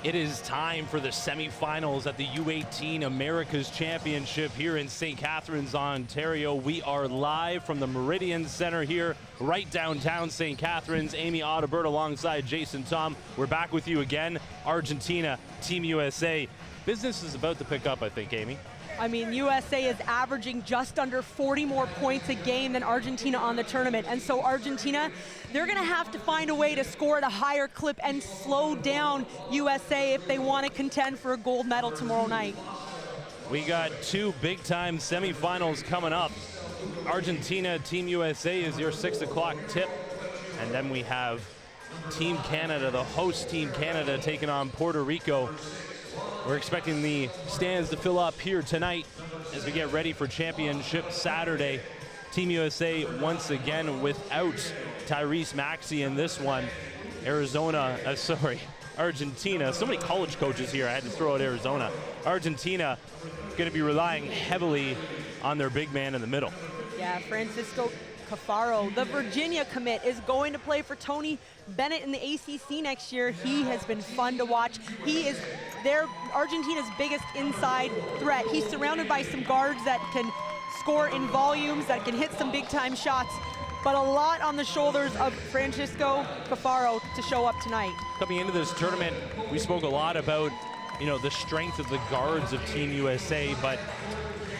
It is time for the semifinals at the U18 Americas Championship here in St. Catharines, Ontario. We are live from the Meridian Center here, right downtown St. Catharines. Amy Audibert alongside Jason Tom. We're back with you again. Argentina, Team USA. Business is about to pick up, I think, Amy. I mean, USA is averaging just under 40 more points a game than Argentina on the tournament. And so Argentina, they're going to have to find a way to score at a higher clip and slow down USA if they want to contend for a gold medal tomorrow night. We got two big-time semifinals coming up. Argentina, Team USA is your 6 o'clock tip. And then we have Team Canada, the host Team Canada, taking on Puerto Rico. We're expecting the stands to fill up here tonight as we get ready for Championship Saturday. Team USA once again without Tyrese Maxey in this one. Argentina. So many college coaches here, I had to throw out Arizona. Argentina going to be relying heavily on their big man in the middle. Yeah, Francisco Cafaro, the Virginia commit, is going to play for Tony Bennett in the ACC next year. He has been fun to watch. He is Argentina's biggest inside threat. He's surrounded by some guards that can score in volumes, that can hit some big-time shots, but a lot on the shoulders of Francisco Cafaro to show up tonight. Coming into this tournament, we spoke a lot about, the strength of the guards of Team USA, but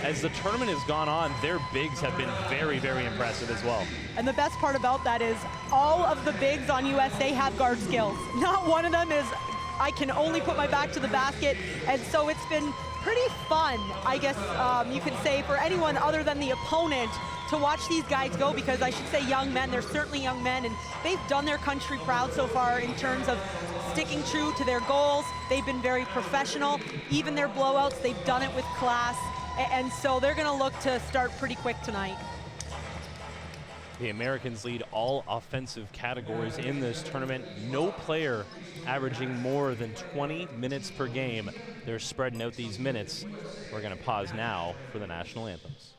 as the tournament has gone on, their bigs have been very, very impressive as well. And the best part about that is all of the bigs on USA have guard skills. Not one of them is, I can only put my back to the basket. And so it's been pretty fun, I guess you could say, for anyone other than the opponent to watch these guys go, because I should say young men, they're certainly young men, and they've done their country proud so far in terms of sticking true to their goals. They've been very professional. Even their blowouts, they've done it with class. And so they're going to look to start pretty quick tonight. The Americans lead all offensive categories in this tournament. No player averaging more than 20 minutes per game. They're spreading out these minutes. We're going to pause now for the national anthems.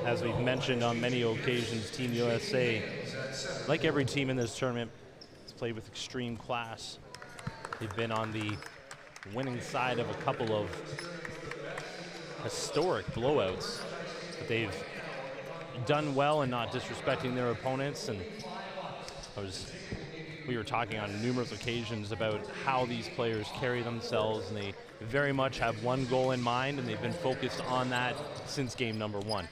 As we've mentioned on many occasions, Team USA, like every team in this tournament, has played with extreme class. They've been on the winning side of a couple of historic blowouts, but they've done well in not disrespecting their opponents. And we were talking on numerous occasions about how these players carry themselves, and they very much have one goal in mind, and they've been focused on that since game number 1.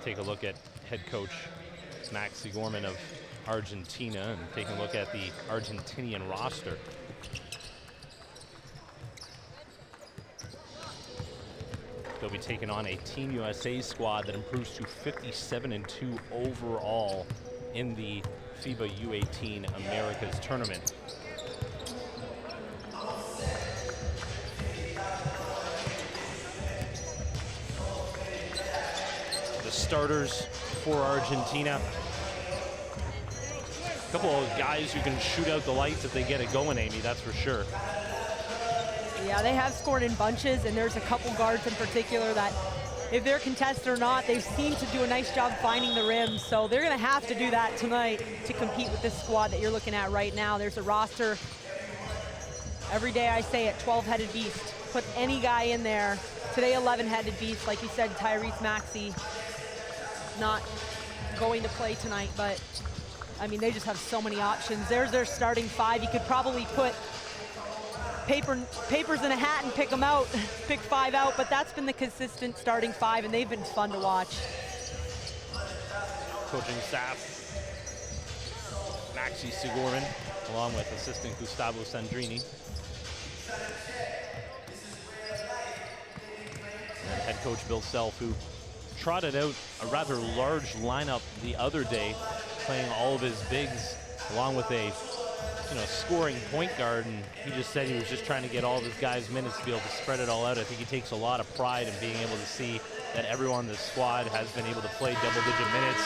Take a look at head coach Maxi Gorman of Argentina and taking a look at the Argentinian roster. They'll be taking on a Team USA squad that improves to 57-2 overall in the FIBA U18 Americas tournament. The starters for Argentina, a couple of guys who can shoot out the lights if they get it going, Amy, that's for sure. Yeah, they have scored in bunches, and there's a couple guards in particular that, if they're contested or not, they seem to do a nice job finding the rim. So they're going to have to do that tonight to compete with this squad that you're looking at right now. There's a roster, every day I say it, 12-headed beast. Put any guy in there. Today, 11-headed beast. Like you said, Tyrese Maxey not going to play tonight, but I mean, they just have so many options. There's their starting 5. You could probably put papers in a hat and pick them out, pick 5 out, but that's been the consistent starting 5, and they've been fun to watch. Coaching staff, Maxi Sigorman, along with assistant Gustavo Sandrini. And head coach Bill Self, who trotted out a rather large lineup the other day, playing all of his bigs along with a scoring point guard, and he just said he was just trying to get all of his guys minutes to be able to spread it all out. I think he takes a lot of pride in being able to see that everyone in the squad has been able to play double-digit minutes,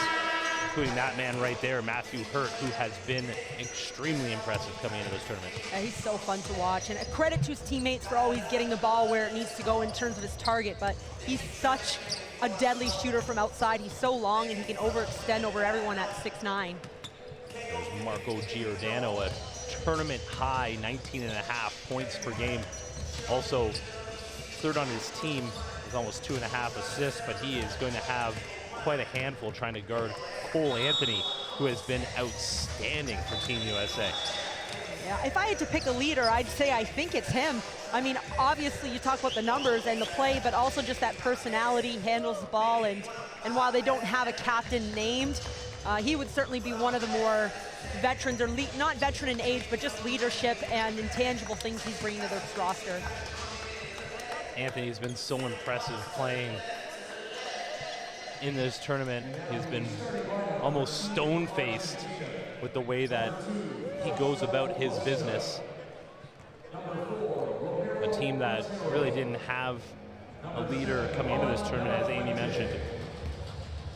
including that man right there, Matthew Hurt, who has been extremely impressive coming into this tournament. Yeah, he's so fun to watch, and a credit to his teammates for always getting the ball where it needs to go in terms of his target, but he's such a deadly shooter from outside. He's so long, and he can overextend over everyone at 6'9". There's Marco Giordano, a tournament high 19.5 points per game. Also, third on his team with almost 2.5 assists, but he is going to have quite a handful trying to guard Cole Anthony, who has been outstanding for Team USA. Yeah, if I had to pick a leader, I'd say I think it's him. I mean, obviously you talk about the numbers and the play, but also just that personality, handles the ball, and while they don't have a captain named, he would certainly be one of the more veterans, or not veteran in age, but just leadership and intangible things he's bringing to their roster. Anthony's been so impressive playing in this tournament. He's been almost stone-faced with the way that he goes about his business. A team that really didn't have a leader coming into this tournament, as Amy mentioned,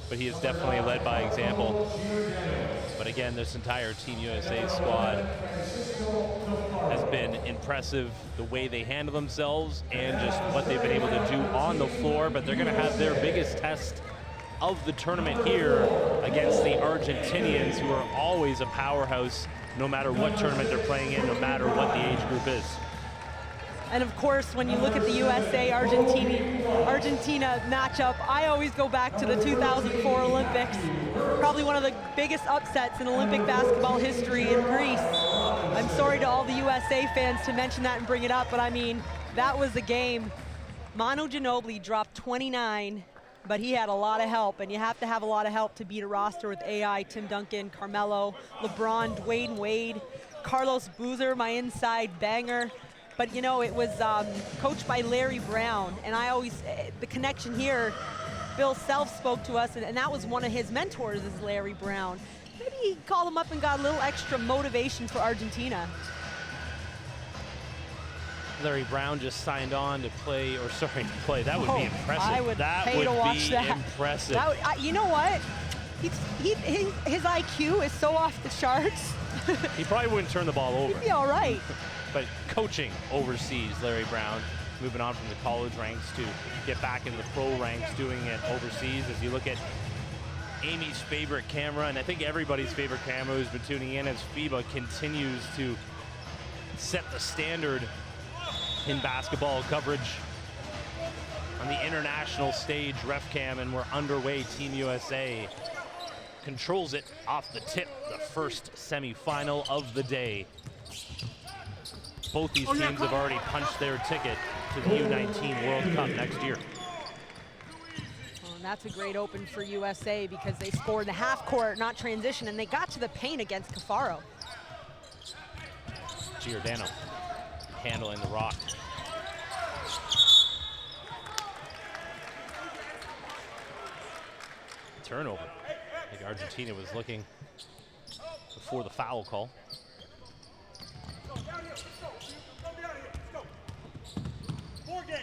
but he is definitely led by example. But again, this entire Team USA squad has been impressive, the way they handle themselves and just what they've been able to do on the floor. But they're going to have their biggest test of the tournament here against the Argentinians, who are always a powerhouse no matter what tournament they're playing in, no matter what the age group is. And of course, when you look at the USA-Argentina matchup, I always go back to the 2004 Olympics. Probably one of the biggest upsets in Olympic basketball history in Greece. I'm sorry to all the USA fans to mention that and bring it up, but I mean, that was the game. Manu Ginobili dropped 29, but he had a lot of help, and you have to have a lot of help to beat a roster with AI, Tim Duncan, Carmelo, LeBron, Dwayne Wade, Carlos Boozer, my inside banger. But you know, it was coached by Larry Brown, and I always, the connection here, Bill Self spoke to us, and that was one of his mentors, is Larry Brown. Maybe he called him up and got a little extra motivation for Argentina. Larry Brown just signed on to play, or sorry, to play. That would be impressive. I would pay to watch that. Impressive. You know what? His IQ is so off the charts. He probably wouldn't turn the ball over. He'd be all right. But coaching overseas, Larry Brown, moving on from the college ranks to get back in the pro ranks, doing it overseas. As you look at Amy's favorite camera, and I think everybody's favorite camera who's been tuning in, as FIBA continues to set the standard in basketball coverage on the international stage. Ref cam, and we're underway. Team USA controls it off the tip, the first semifinal of the day. Both these teams have already punched their ticket to the U19 World Cup next year. Well, and that's a great open for USA because they scored the half court, not transition, and they got to the paint against Cafaro. Giordano handling the rock. Turnover. I think Argentina was looking before the foul call.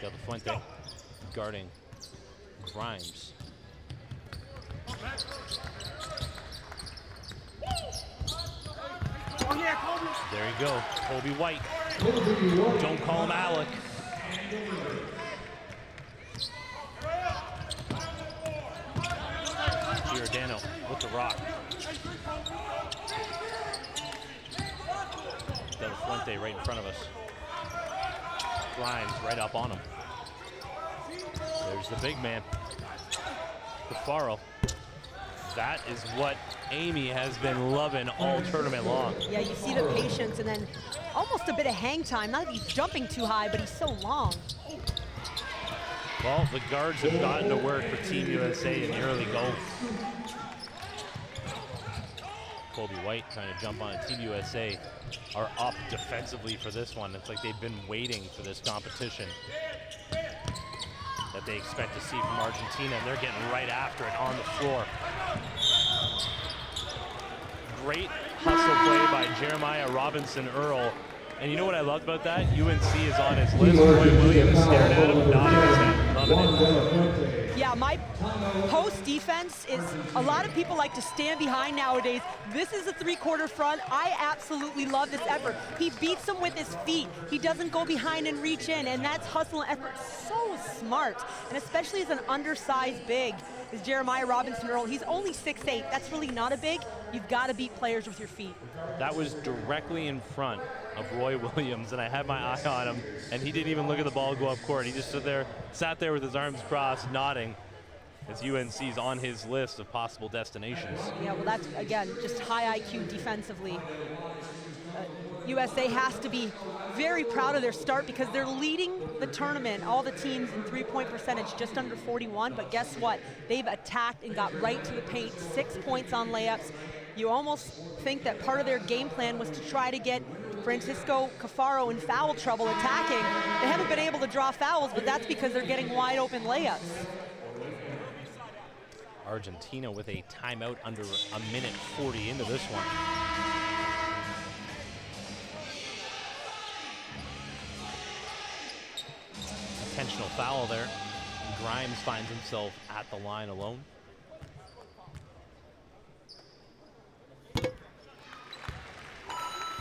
Del Fuente guarding Grimes. There you go, Kobe White. Don't call him Alec. Giordano with the rock. Del Fuente right in front of us. Grimes right up on him. There's the big man, Cafaro. That is what Amy has been loving all tournament long. Yeah, you see the patience and then almost a bit of hang time. Not that he's jumping too high, but he's so long. Well, the guards have gotten to work for Team USA in the early goal. Kobe White trying to jump on it. Team USA are up defensively for this one. It's like they've been waiting for this competition that they expect to see from Argentina, and they're getting right after it on the floor. Great hustle play by Jeremiah Robinson Earl. And you know what I loved about that? UNC is on his list. Roy Williams staring at him, nodding his head, loving it. Yeah, my post defense is, a lot of people like to stand behind nowadays. This is a three-quarter front. I absolutely love this effort. He beats him with his feet. He doesn't go behind and reach in, and that's hustle and effort. So smart, and especially as an undersized big, is Jeremiah Robinson Earl. He's only 6'8". That's really not a big. You've got to beat players with your feet. That was directly in front of Roy Williams, and I had my eye on him, and he didn't even look at the ball go up court. He just sat there with his arms crossed, nodding, as UNC's on his list of possible destinations. Yeah, well, that's, again, just high IQ defensively. USA has to be very proud of their start because they're leading the tournament, all the teams in three-point percentage, just under 41, but guess what? They've attacked and got right to the paint, 6 points on layups. You almost think that part of their game plan was to try to get Francisco Cafaro in foul trouble attacking. They haven't been able to draw fouls, but that's because they're getting wide open layups. Argentina with a timeout under a minute 40 into this one. Intentional foul there. Grimes finds himself at the line alone.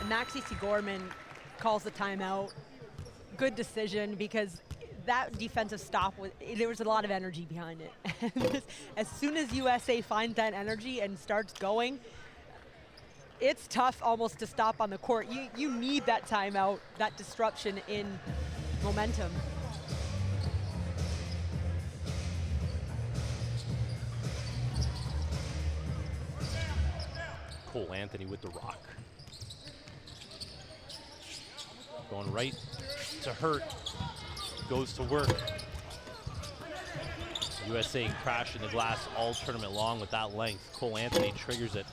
Maxi Gorman calls the timeout. Good decision because that defensive stop, there was a lot of energy behind it. As soon as USA finds that energy and starts going, it's tough almost to stop on the court. You need that timeout, that disruption in momentum. Cole Anthony with the rock. Going right to Hurt. Goes to work. USA crashing the glass all tournament long with that length. Cole Anthony triggers it.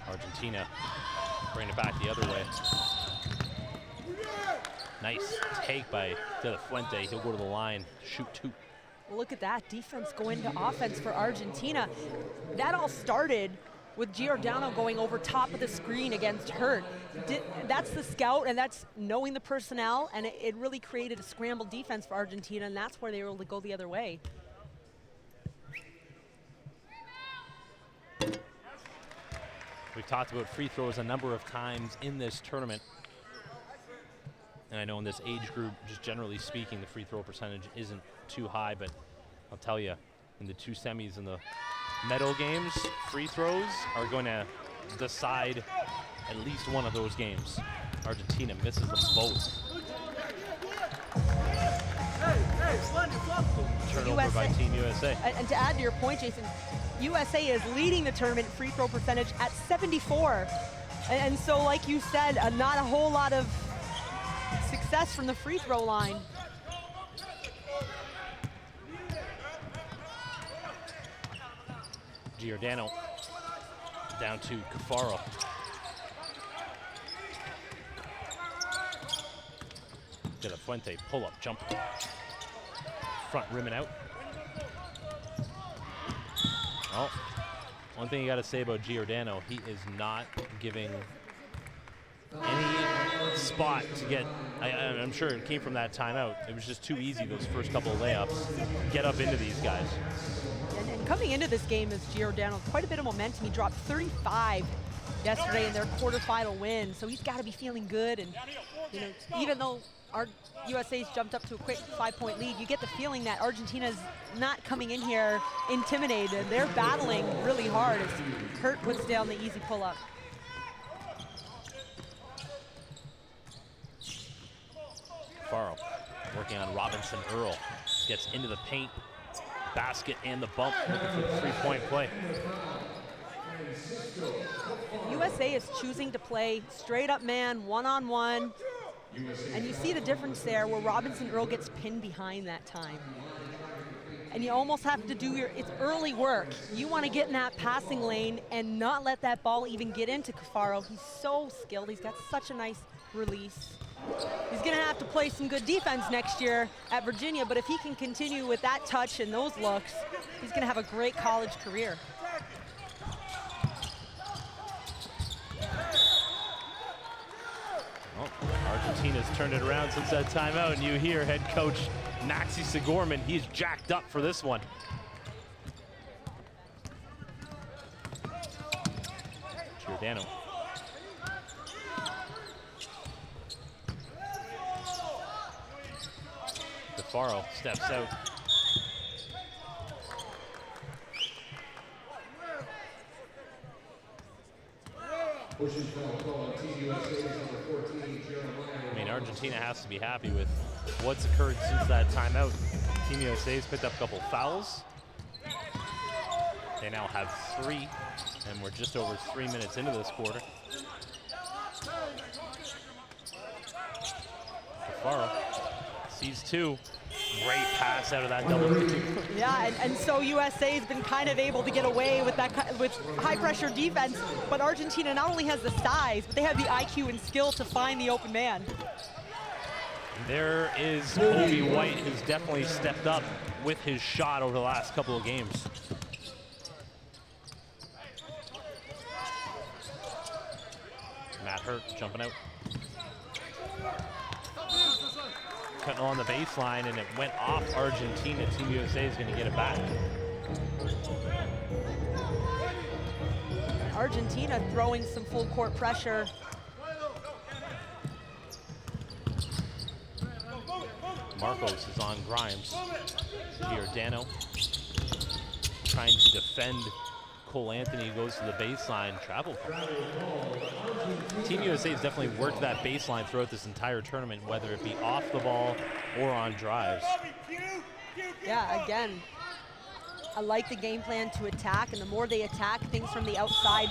Argentina bring it back the other way. Nice take by De La Fuente. He'll go to the line, shoot two. Look at that defense go into offense for Argentina. That all started with Giordano going over top of the screen against Hurt. That's the scout, and that's knowing the personnel, and it really created a scrambled defense for Argentina, and that's where they were able to go the other way. We've talked about free throws a number of times in this tournament. And I know in this age group, just generally speaking, the free throw percentage isn't too high, but I'll tell you, in the 2 semis in the medal games, free throws are going to decide at least one of those games. Argentina misses them both. Turnover by Team USA. And to add to your point, Jason, USA is leading the tournament free throw percentage at 74. And so, like you said, not a whole lot of success from the free throw line. Giordano down to Cafaro. De La Fuente, pull-up, jump. Front rim and out. Oh, one thing you got to say about Giordano, he is not giving any spot to get, I'm sure it came from that timeout. It was just too easy, those first couple of layups. Get up into these guys. And coming into this game is Giordano, quite a bit of momentum. He dropped 35 yesterday in their quarterfinal win, so he's got to be feeling good. And you know, even though our USA's jumped up to a quick 5-point lead, you get the feeling that Argentina's not coming in here intimidated. They're battling really hard as Hurt puts down the easy pull-up. Faro working on Robinson Earl. Gets into the paint, basket and the bump, looking for the 3-point play. USA is choosing to play straight up man, one-on-one. And you see the difference there where Robinson Earl gets pinned behind that time. And you almost have to do it's early work. You want to get in that passing lane and not let that ball even get into Cafaro. He's so skilled. He's got such a nice release. He's going to have to play some good defense next year at Virginia, but if he can continue with that touch and those looks, he's going to have a great college career. Well, Argentina's turned it around since that timeout, and you hear head coach Maxi Sigorman. He's jacked up for this one. Giordano. Faro steps out. I mean, Argentina has to be happy with what's occurred since that timeout. Team USA's picked up a couple fouls. They now have 3, and we're just over 3 minutes into this quarter. Faro sees 2. Great pass out of that double. Yeah, and so USA's been kind of able to get away with that with high pressure defense, but Argentina not only has the size, but they have the IQ and skill to find the open man. There is Obi White, who's definitely stepped up with his shot over the last couple of games. Matt Hurt jumping out. Cutting on the baseline, and it went off Argentina. Team USA is going to get it back. Argentina throwing some full court pressure. Marcos is on Grimes. Giordano trying to defend Cole Anthony, goes to the baseline, travel. Team USA has definitely worked that baseline throughout this entire tournament, whether it be off the ball or on drives. Yeah, again, I like the game plan to attack, and the more they attack, things from the outside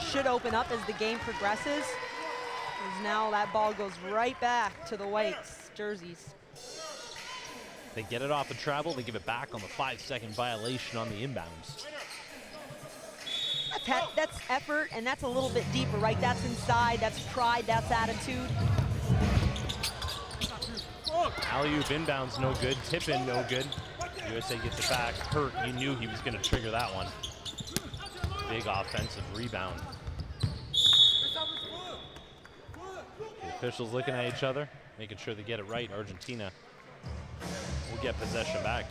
should open up as the game progresses. As now that ball goes right back to the Whites jerseys. They get it off the travel, they give it back on the 5-second violation on the inbounds. That's effort, and that's a little bit deeper, right? That's inside, that's pride, that's attitude. Alley-oop inbounds, no good. Tip in, no good. USA gets it back. Hurt, you knew he was going to trigger that one. Big offensive rebound. The officials looking at each other, making sure they get it right. Argentina will get possession back.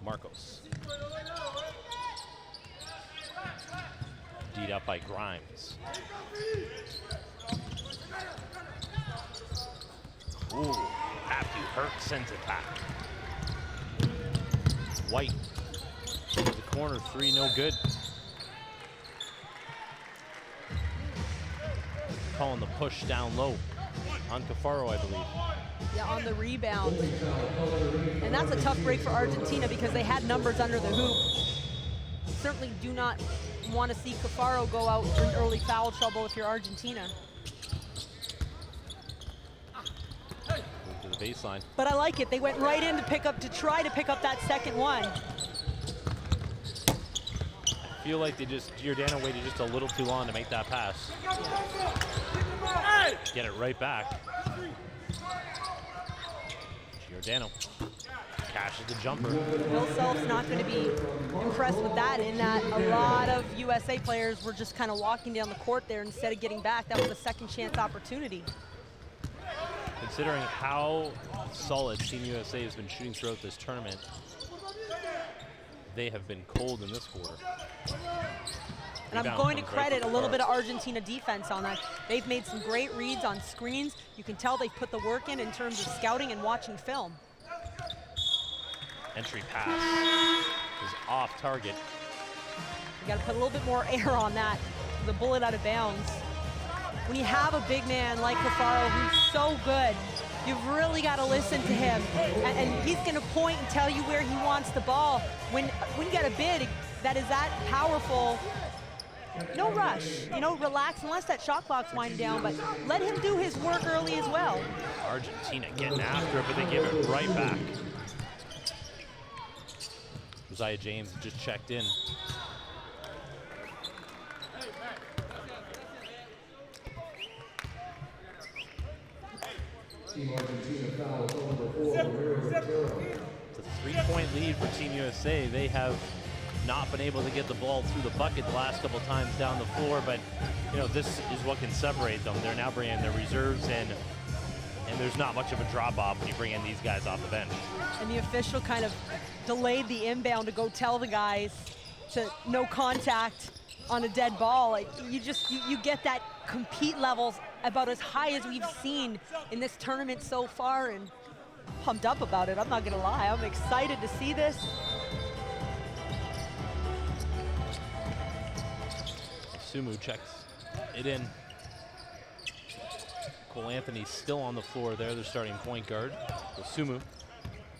Marcos. Beat up by Grimes. Ooh, after you hurt, sends it back. White, the corner three, no good. Calling the push down low on Cafaro, I believe. Yeah, on the rebound. And that's a tough break for Argentina because they had numbers under the hoop. Certainly do not want to see Cafaro go out in early foul trouble if you're Argentina. Move to the baseline. But I like it. They went right in to try to pick up that second one. I feel like Giordano waited just a little too long to make that pass. Get it right back. Giordano cashes the jumper. Bill Self's not going to be impressed with that, in that a lot of USA players were just kind of walking down the court there instead of getting back. That was a second chance opportunity. Considering how solid Team USA has been shooting throughout this tournament, they have been cold in this quarter. And I'm going to credit a little bit of Argentina defense on that. They've made some great reads on screens. You can tell they've put the work in terms of scouting and watching film. Entry pass is off target. You got to put a little bit more air on that. The bullet out of bounds. When you have a big man like Cafaro who's so good, you've really got to listen to him. And he's going to point and tell you where he wants the ball. When you got a bid that is that powerful, no rush, you know, relax unless that shot clock's winding down, but let him do his work early as well. Argentina getting after it, but they give it right back. Josiah James just checked in. It's a three-point lead for Team USA. They have not been able to get the ball through the bucket the last couple times down the floor, but you know, this is what can separate them. They're now bringing their reserves in, and there's not much of a drop-off when you bring in these guys off the bench. And the official kind of delayed the inbound to go tell the guys to no contact on a dead ball. Like, you get that compete levels about as high as we've seen in this tournament so far, and pumped up about it. I'm not gonna lie, I'm excited to see this. Sumu checks it in. Cole Anthony's still on the floor there, their starting point guard. So Sumu,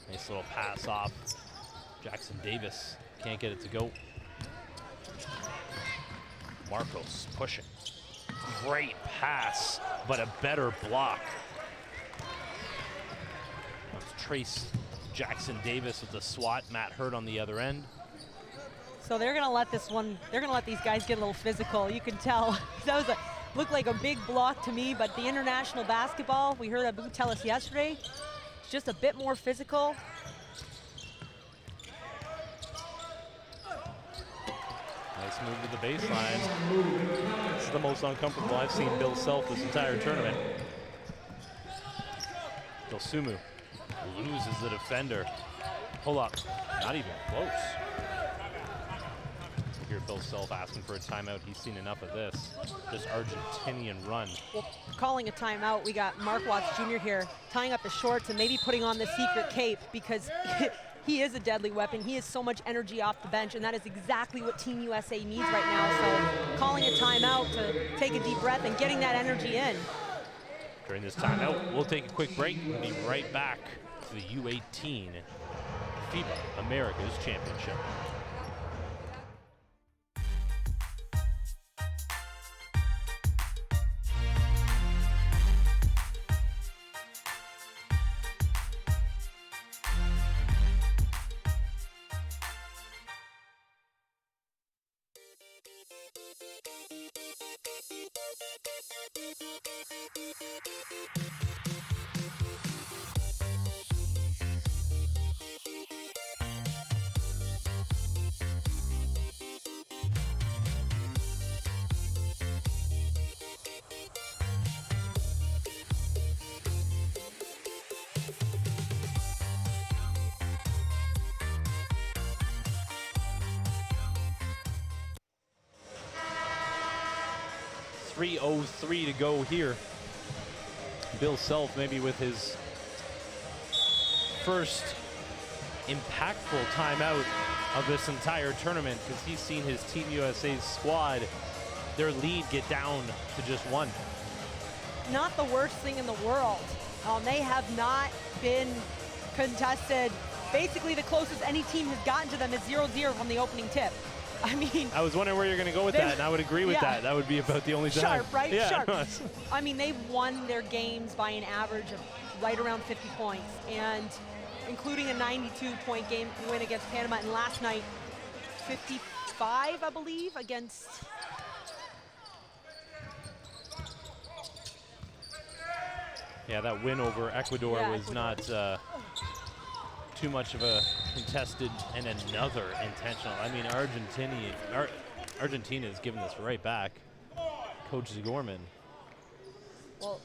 nice little pass off. Jackson Davis can't get it to go. Marcos pushing. Great pass, but a better block. Let's trace Jackson Davis with the swat. Matt Hurd on the other end. So they're gonna let these guys get a little physical. You can tell. That was looked like a big block to me, but the international basketball, we heard Abu tell us yesterday, it's just a bit more physical. Nice move to the baseline. This is the most uncomfortable I've seen Bill Self this entire tournament. Dosunmu loses the defender. Pull up, not even close. Here Bill Self asking for a timeout. He's seen enough of this. This Argentinian run. Well, calling a timeout, we got Mark Watts Jr. here tying up the shorts and maybe putting on the secret cape, because he is a deadly weapon. He has so much energy off the bench, and that is exactly what Team USA needs right now. So calling a timeout to take a deep breath and getting that energy in. During this timeout, we'll take a quick break and be right back to the U18 FIBA Americas Championship. 3:03 to go here. Bill Self maybe with his first impactful timeout of this entire tournament, because he's seen his Team USA's squad, their lead get down to just one. Not the worst thing in the world. They have not been contested. Basically, the closest any team has gotten to them is 0-0 from the opening tip. I mean, I was wondering where you're going to go with that, and I would agree with that. That would be about the only time. Sharp, right? Yeah, Sharp. I mean, they've won their games by an average of right around 50 points, and including a 92-point game win against Panama, and last night, 55, I believe, against... Yeah, that win over Ecuador was not too much of a contested and another intentional. I mean, Argentina is giving this right back. Coach Zagorman, well,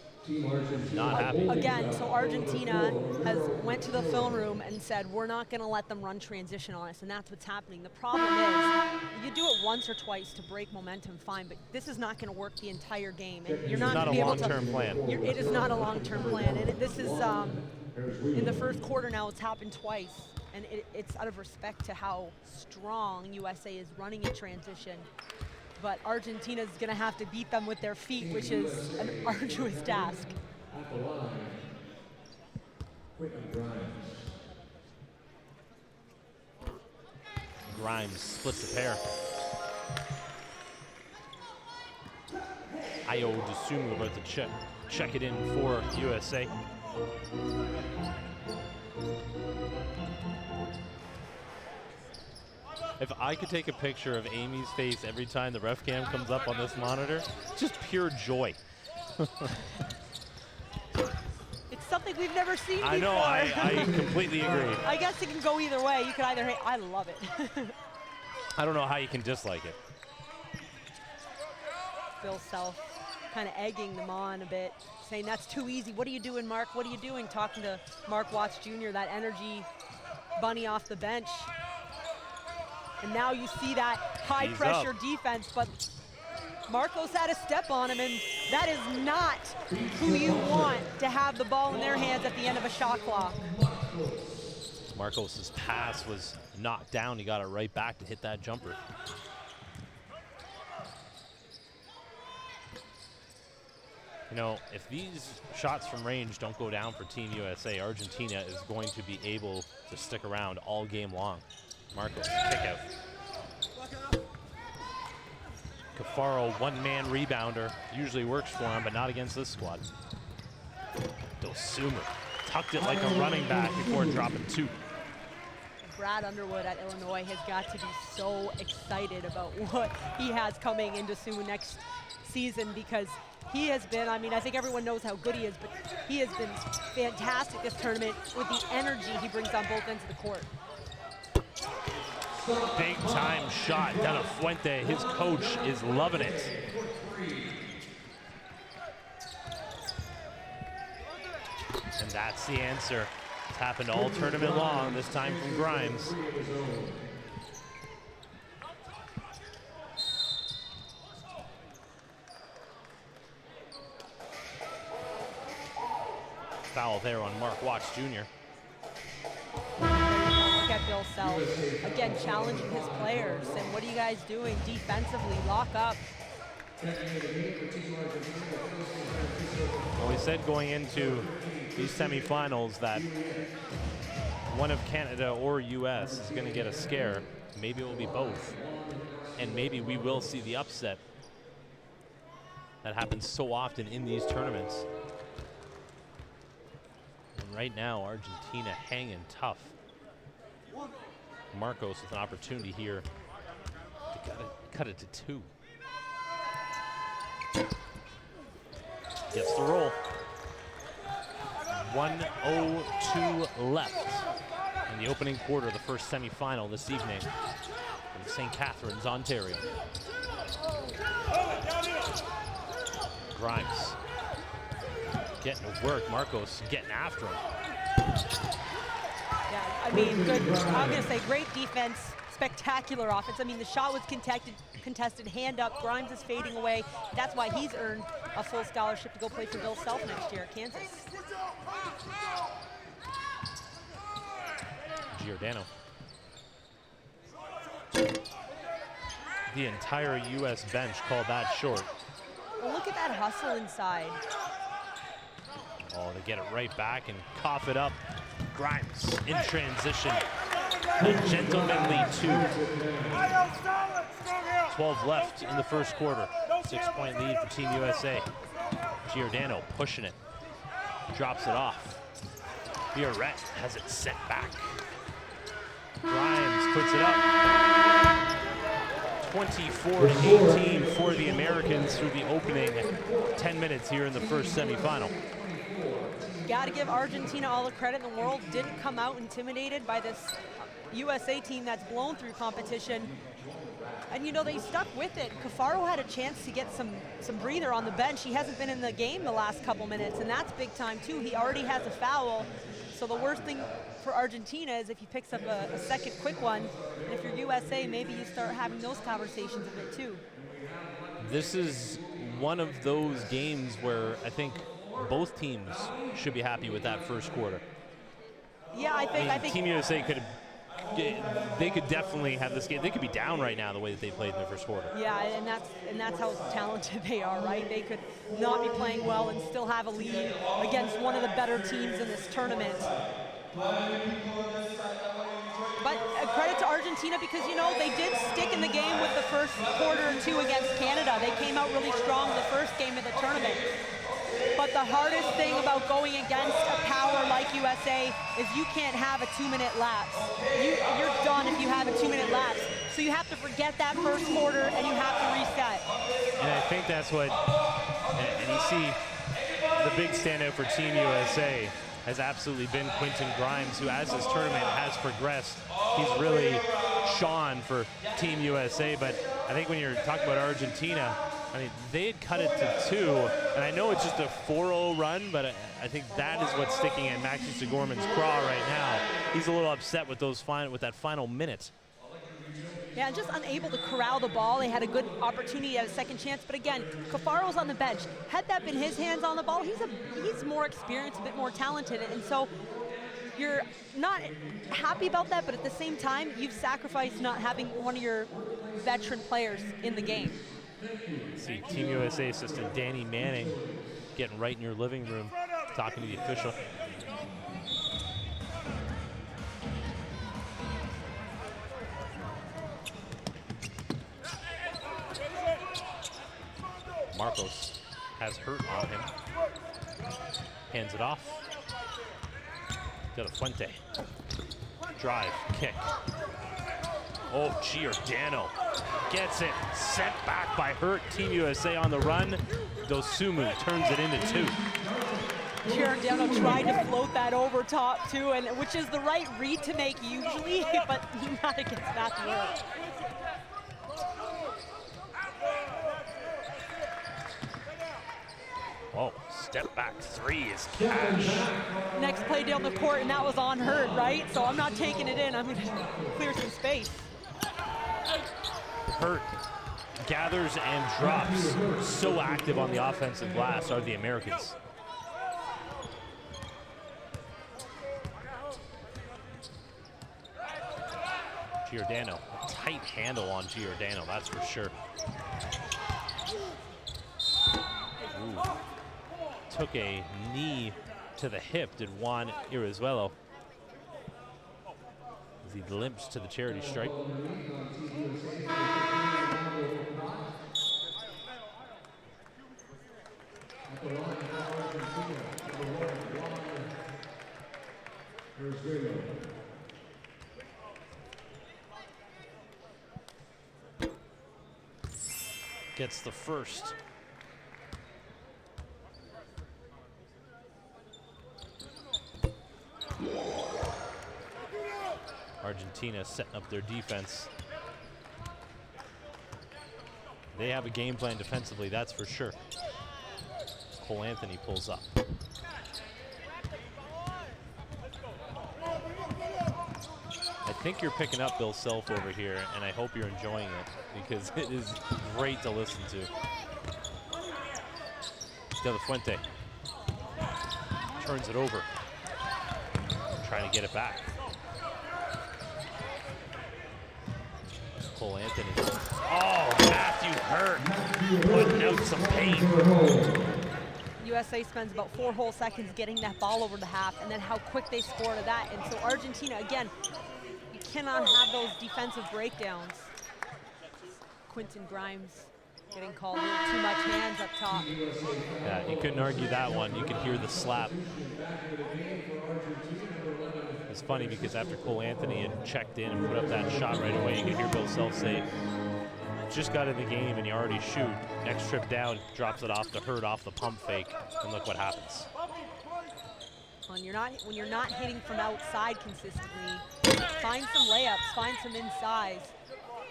not happy. Again, so Argentina has went to the film room and said, we're not going to let them run transition on us, and that's what's happening. The problem is, you do it once or twice to break momentum, fine, but this is not going to work the entire game. And you're not a long-term plan. It is not a long-term plan, and this is in the first quarter now. It's happened twice, and it's out of respect to how strong USA is running in transition. But Argentina's going to have to beat them with their feet, which is an arduous task. Grimes splits the pair. Ayo Dosunmu about to check it in for USA. If I could take a picture of Amy's face every time the ref cam comes up on this monitor, just pure joy. It's something we've never seen before. I know, I completely agree. I guess it can go either way. You can either hate, I love it. I don't know how you can dislike it. Bill Self kind of egging them on a bit, saying that's too easy. What are you doing, Mark? What are you doing? Talking to Mark Watts Jr., that energy bunny off the bench. And now you see that high-pressure defense, but Marcos had a step on him, and that is not who you want to have the ball in their hands at the end of a shot clock. Marcos' pass was knocked down. He got it right back to hit that jumper. You know, if these shots from range don't go down for Team USA, Argentina is going to be able to stick around all game long. Marcos, kick out. Cafaro, one-man rebounder. Usually works for him, but not against this squad. Dosunmu tucked it like a running back before dropping two. Brad Underwood at Illinois has got to be so excited about what he has coming into Dosunmu next season, because he has been, I mean, I think everyone knows how good he is, but he has been fantastic this tournament with the energy he brings on both ends of the court. Big time shot. De La Fuente, his coach, is loving it. And that's the answer. It's happened all tournament long, this time from Grimes. Foul there on Mark Watts Jr. At Bill Self, again challenging his players, and what are you guys doing defensively? Lock up. Well, we said going into these semifinals that one of Canada or US is going to get a scare. Maybe it will be both, and maybe we will see the upset that happens so often in these tournaments. And right now, Argentina hanging tough. Marcos with an opportunity here to cut it to two. Gets the roll. 1:02 left in the opening quarter of the first semifinal this evening in St. Catharines, Ontario. Grimes getting to work. Marcos getting after him. Yeah, I mean, good. I'm going to say great defense, spectacular offense. I mean, the shot was contested, hand up. Grimes is fading away. That's why he's earned a full scholarship to go play for Bill Self next year at Kansas. Giordano. The entire U.S. bench called that short. Well, look at that hustle inside. Oh, they get it right back and cough it up. Grimes in transition. Gentlemanly 2. 12 left in the first quarter. 6-point lead for Team USA. Giordano pushing it. Drops it off. Biarrette has it set back. Grimes puts it up. 24-18 for the Americans through the opening 10 minutes here in the first semifinal. Got to give Argentina all the credit in the world. Didn't come out intimidated by this USA team that's blown through competition. And you know, they stuck with it. Cafaro had a chance to get some breather on the bench. He hasn't been in the game the last couple minutes, and that's big time too. He already has a foul. So the worst thing for Argentina is if he picks up a second quick one. And if you're USA, maybe you start having those conversations a bit too. This is one of those games where I think both teams should be happy with that first quarter. Yeah, I think Team USA could definitely have this game. They could be down right now the way that they played in the first quarter. Yeah, and that's how talented they are, right? They could not be playing well and still have a lead against one of the better teams in this tournament. But credit to Argentina because, you know, they did stick in the game with the first quarter or two against Canada. They came out really strong the first game of the tournament. But the hardest thing about going against a power like USA is you can't have a 2-minute lapse. You're done if you have a 2-minute lapse. So you have to forget that first quarter and you have to reset. And I think that's what, and you see the big standout for Team USA has absolutely been Quinton Grimes, who as this tournament has progressed, he's really shone for Team USA. But I think when you're talking about Argentina, I mean, they had cut it to 2, and I know it's just a 4-0 run, but I think that is what's sticking in Maxi Sigorman's craw right now. He's a little upset with that final minute. Yeah, just unable to corral the ball. They had a good opportunity at a second chance, but again, Cafaro's on the bench. Had that been his hands on the ball, he's more experienced, a bit more talented, and so you're not happy about that, but at the same time, you've sacrificed not having one of your veteran players in the game. See Team USA assistant Danny Manning getting right in your living room, talking to the official. Marcos has Hurt on him. Hands it off. De La Fuente. Drive, kick. Oh, Giordano gets it, sent back by Hurt. Team USA on the run. Dosumu turns it into 2. Giordano tried to float that over top too, and which is the right read to make usually, but not against Matthew Hurt. Oh, step back 3 is cash. Next play down the court, and that was on Hurt, right? So I'm not taking it in. I'm going to clear some space. Hurt gathers and drops. So active on the offensive glass are the Americans. Giordano, a tight handle on Giordano, that's for sure. Ooh. Took a knee to the hip, did Juan Irizuelo, as he limps to the charity stripe. Gets the first. Argentina setting up their defense. They have a game plan defensively, that's for sure. Cole Anthony pulls up. I think you're picking up Bill Self over here, and I hope you're enjoying it because it is great to listen to. De La Fuente turns it over, trying to get it back. Cole Anthony. Oh, Matthew Hurt putting out some pain. USA spends about 4 whole seconds getting that ball over the half, and then how quick they score to that. And so Argentina, again, you cannot have those defensive breakdowns. Quinton Grimes getting called a little too much hands up top. Yeah, you couldn't argue that one. You could hear the slap. It's funny because after Cole Anthony had checked in and put up that shot right away, you could hear Bill Self say, just got in the game and you already shoot. Next trip down, drops it off to Hurt off the pump fake, and look what happens. When you're not hitting from outside consistently, find some layups, find some inside.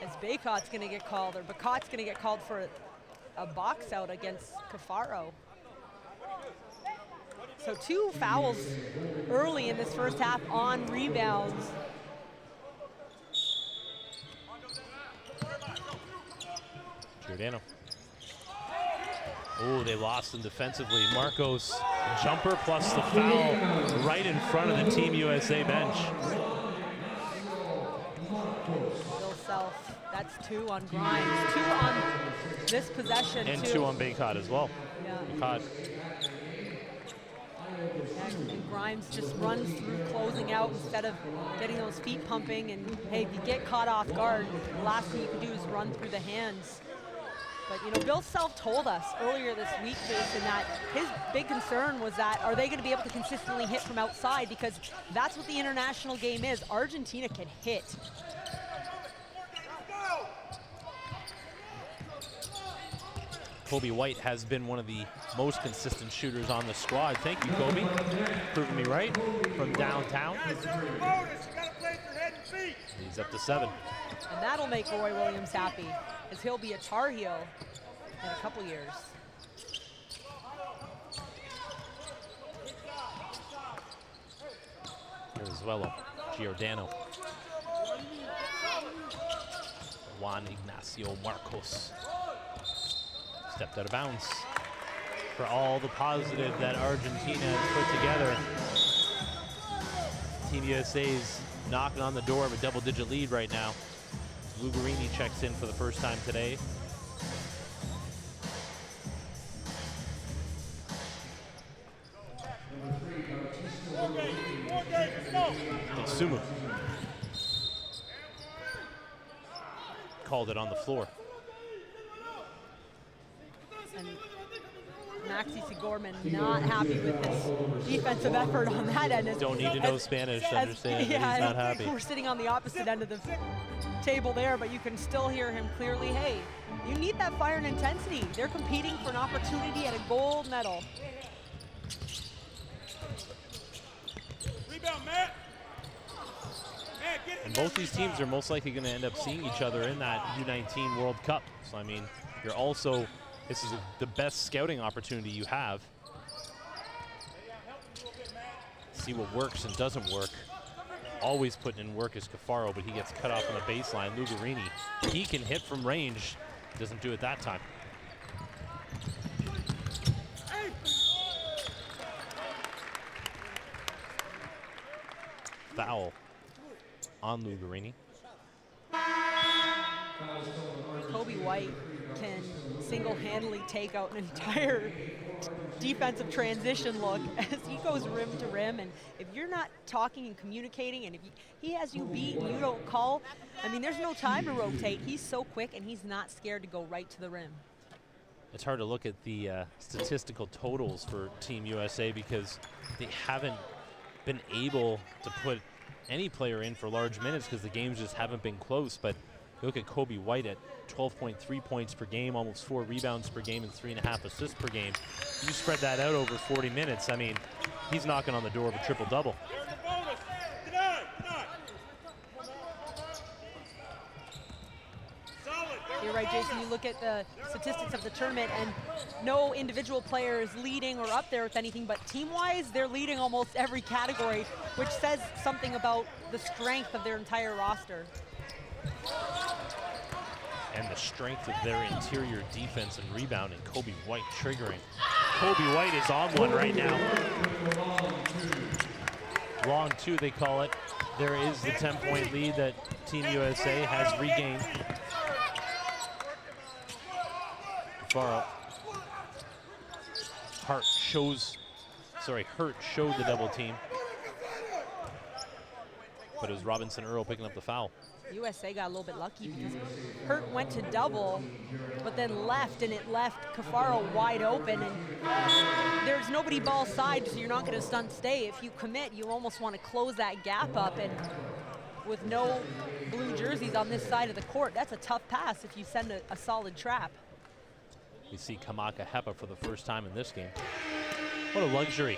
As Baycott's going to get called, or Bacot's going to get called for a box out against Cafaro. So 2 fouls early in this first half on rebounds. Giordano. Oh, they lost him defensively. Marcos, jumper plus the foul right in front of the Team USA bench. Bill Self, that's 2 on Grimes, 2 on this possession. And 2 on Baycott as well. Yeah. Baycott. And Grimes just runs through closing out instead of getting those feet pumping. And hey, if you get caught off guard, the last thing you can do is run through the hands. But you know, Bill Self told us earlier this week, Jason, that his big concern was that are they going to be able to consistently hit from outside, because that's what the international game is. Argentina can hit. Kobe White has been one of the most consistent shooters on the squad. Thank you, Kobe, proving me right from downtown. He's up to 7. And that'll make Roy Williams happy, as he'll be a Tar Heel in a couple years. Venezuela, Giordano. Juan Ignacio Marcos. Stepped out of bounds. For all the positive that Argentina has put together, Team USA's knocking on the door of a double-digit lead right now. Lugarini checks in for the first time today. Sumu called it on the floor. And Maxi Sigorman not happy with this defensive effort on that end. Don't need to know Spanish to understand that he's not happy. We're sitting on the opposite end of the table there, but you can still hear him clearly. Hey, you need that fire and intensity. They're competing for an opportunity at a gold medal. Rebound, Matt. And both these teams are most likely going to end up seeing each other in that U19 World Cup. So, I mean, you're also, this is the best scouting opportunity you have. See what works and doesn't work. Always putting in work is Cafaro, but he gets cut off on the baseline. Lugarini, he can hit from range. Doesn't do it that time. Foul on Lugarini. Kobe White can single-handedly take out an entire defensive transition look as he goes rim to rim. And if you're not talking and communicating, and if he has you beat and you don't call, I mean, there's no time to rotate. He's so quick, and he's not scared to go right to the rim. It's hard to look at the statistical totals for Team USA because they haven't been able to put any player in for large minutes because the games just haven't been close. But you look at Kobe White at 12.3 points per game, almost 4 rebounds per game, and 3.5 assists per game. You spread that out over 40 minutes, I mean, he's knocking on the door of a triple-double. Solid, You're right, Jason. You look at the statistics of the tournament, and no individual player is leading or up there with anything, but team-wise, they're leading almost every category, which says something about the strength of their entire roster. And the strength of their interior defense and rebounding. Kobe White triggering. Kobe White is on one right now. Long two, they call it. There is the 10-point lead that Team USA has regained. Faro. Hurt showed the double team. But it was Robinson Earl picking up the foul. USA got a little bit lucky because Hurt went to double, but then left, and it left Cafaro wide open, and there's nobody ball side, so you're not going to stunt stay. If you commit, you almost want to close that gap up, and with no blue jerseys on this side of the court, that's a tough pass if you send a solid trap. We see Kamaka Hepa for the first time in this game. What a luxury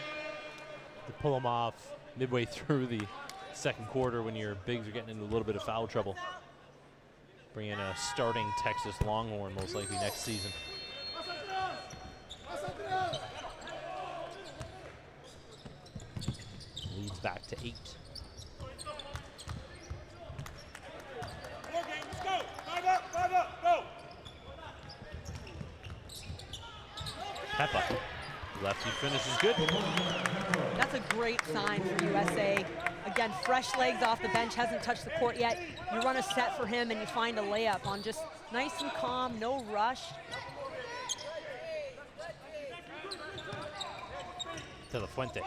to pull him off midway through the second quarter when your bigs are getting into a little bit of foul trouble. Bring in a starting Texas Longhorn most likely next season. Leads back to 8. Hepa, lefty finishes good. That's a great sign for USA. Again, fresh legs off the bench, hasn't touched the court yet. You run a set for him and you find a layup on just nice and calm, no rush. To the Fuente.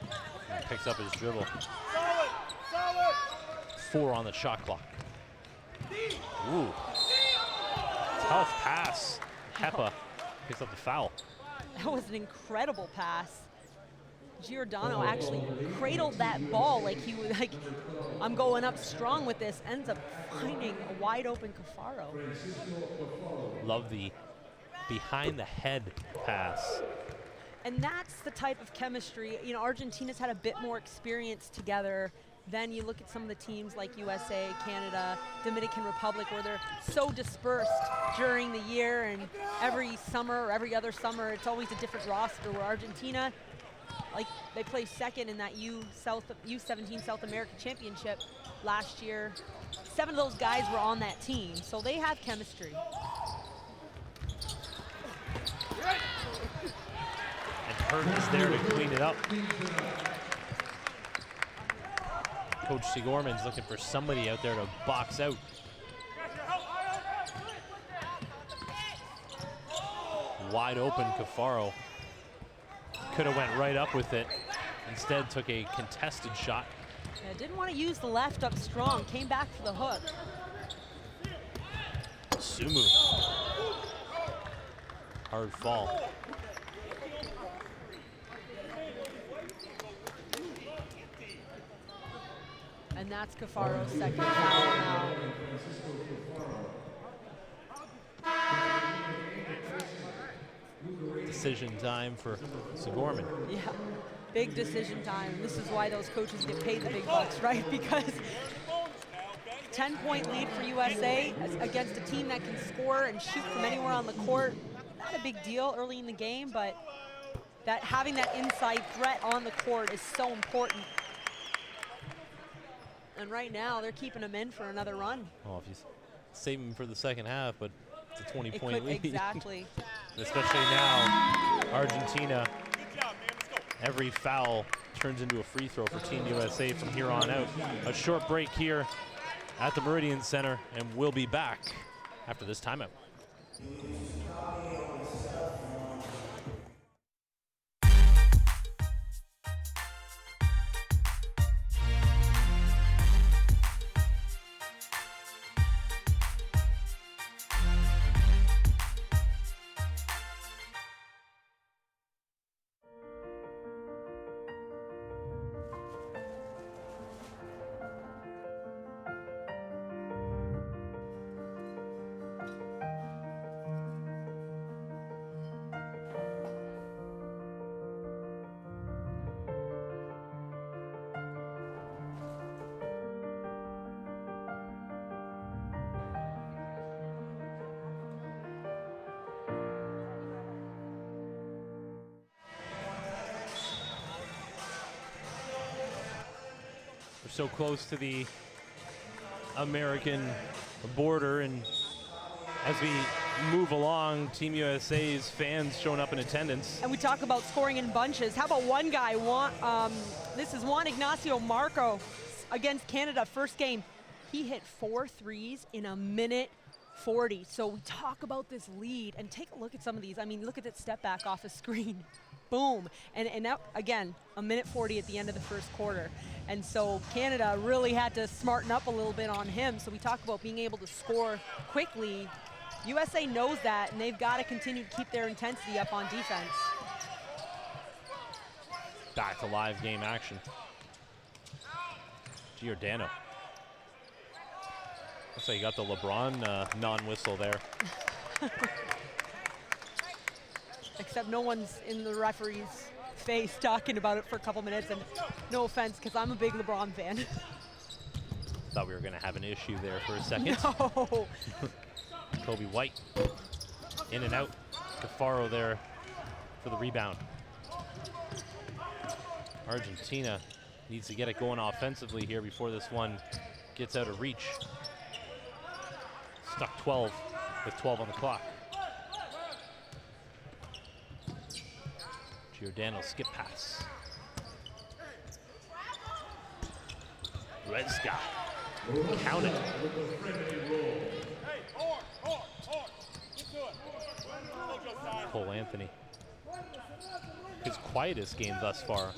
He picks up his dribble. 4 on the shot clock. Ooh. Tough pass. Hepa picks up the foul. That was an incredible pass. Giordano actually cradled that ball like he was like, I'm going up strong with this, ends up finding a wide open Cafaro. Love the behind the head pass. And that's the type of chemistry, you know, Argentina's had a bit more experience together. Then you look at some of the teams like USA, Canada, Dominican Republic, where they're so dispersed during the year, and every summer or every other summer, it's always a different roster, where Argentina, like they placed second in that U17 South America Championship last year. 7 of those guys were on that team, so they have chemistry. And Hurt is there to clean it up. Coach Sigorman's looking for somebody out there to box out. Wide open Cafaro. Could have went right up with it. Instead took a contested shot. Yeah, didn't want to use the left up strong. Came back for the hook. Sumu. Hard fall. And that's Cafaro's second foul now. Decision time for Sigorman. Yeah, big decision time. This is why those coaches get paid the big bucks, right? Because 10-point lead for USA against a team that can score and shoot from anywhere on the court. Not a big deal early in the game, but that having that inside threat on the court is so important. And right now, they're keeping them in for another run. Well, if you save them for the second half, but it's a 20-point lead. Exactly. Especially now, Argentina, every foul turns into a free throw for Team USA from here on out. A short break here at the Meridian Center, and we'll be back after this timeout. We're so close to the American border, and as we move along, Team USA's fans showing up in attendance. And we talk about scoring in bunches. How about one guy, this is Juan Ignacio Marco against Canada, first game. He hit 4 threes in a minute 40. So we talk about this lead, and take a look at some of these. I mean, look at that step back off the screen. Boom. And that, again, a minute 40 at the end of the first quarter. And so Canada really had to smarten up a little bit on him. So we talk about being able to score quickly. USA knows that, and they've got to continue to keep their intensity up on defense. Back to live game action. Giordano. Looks like you got the LeBron non-whistle there. Except no one's in the referee's face talking about it for a couple minutes, and no offense, because I'm a big LeBron fan. Thought we were going to have an issue there for a second. No. Kobe White in and out. Cafaro there for the rebound. Argentina needs to get it going offensively here before this one gets out of reach. Stuck 12 with 12 on the clock. Giordano skip pass. Rezka. Count it. Cole Anthony. His quietest game thus far.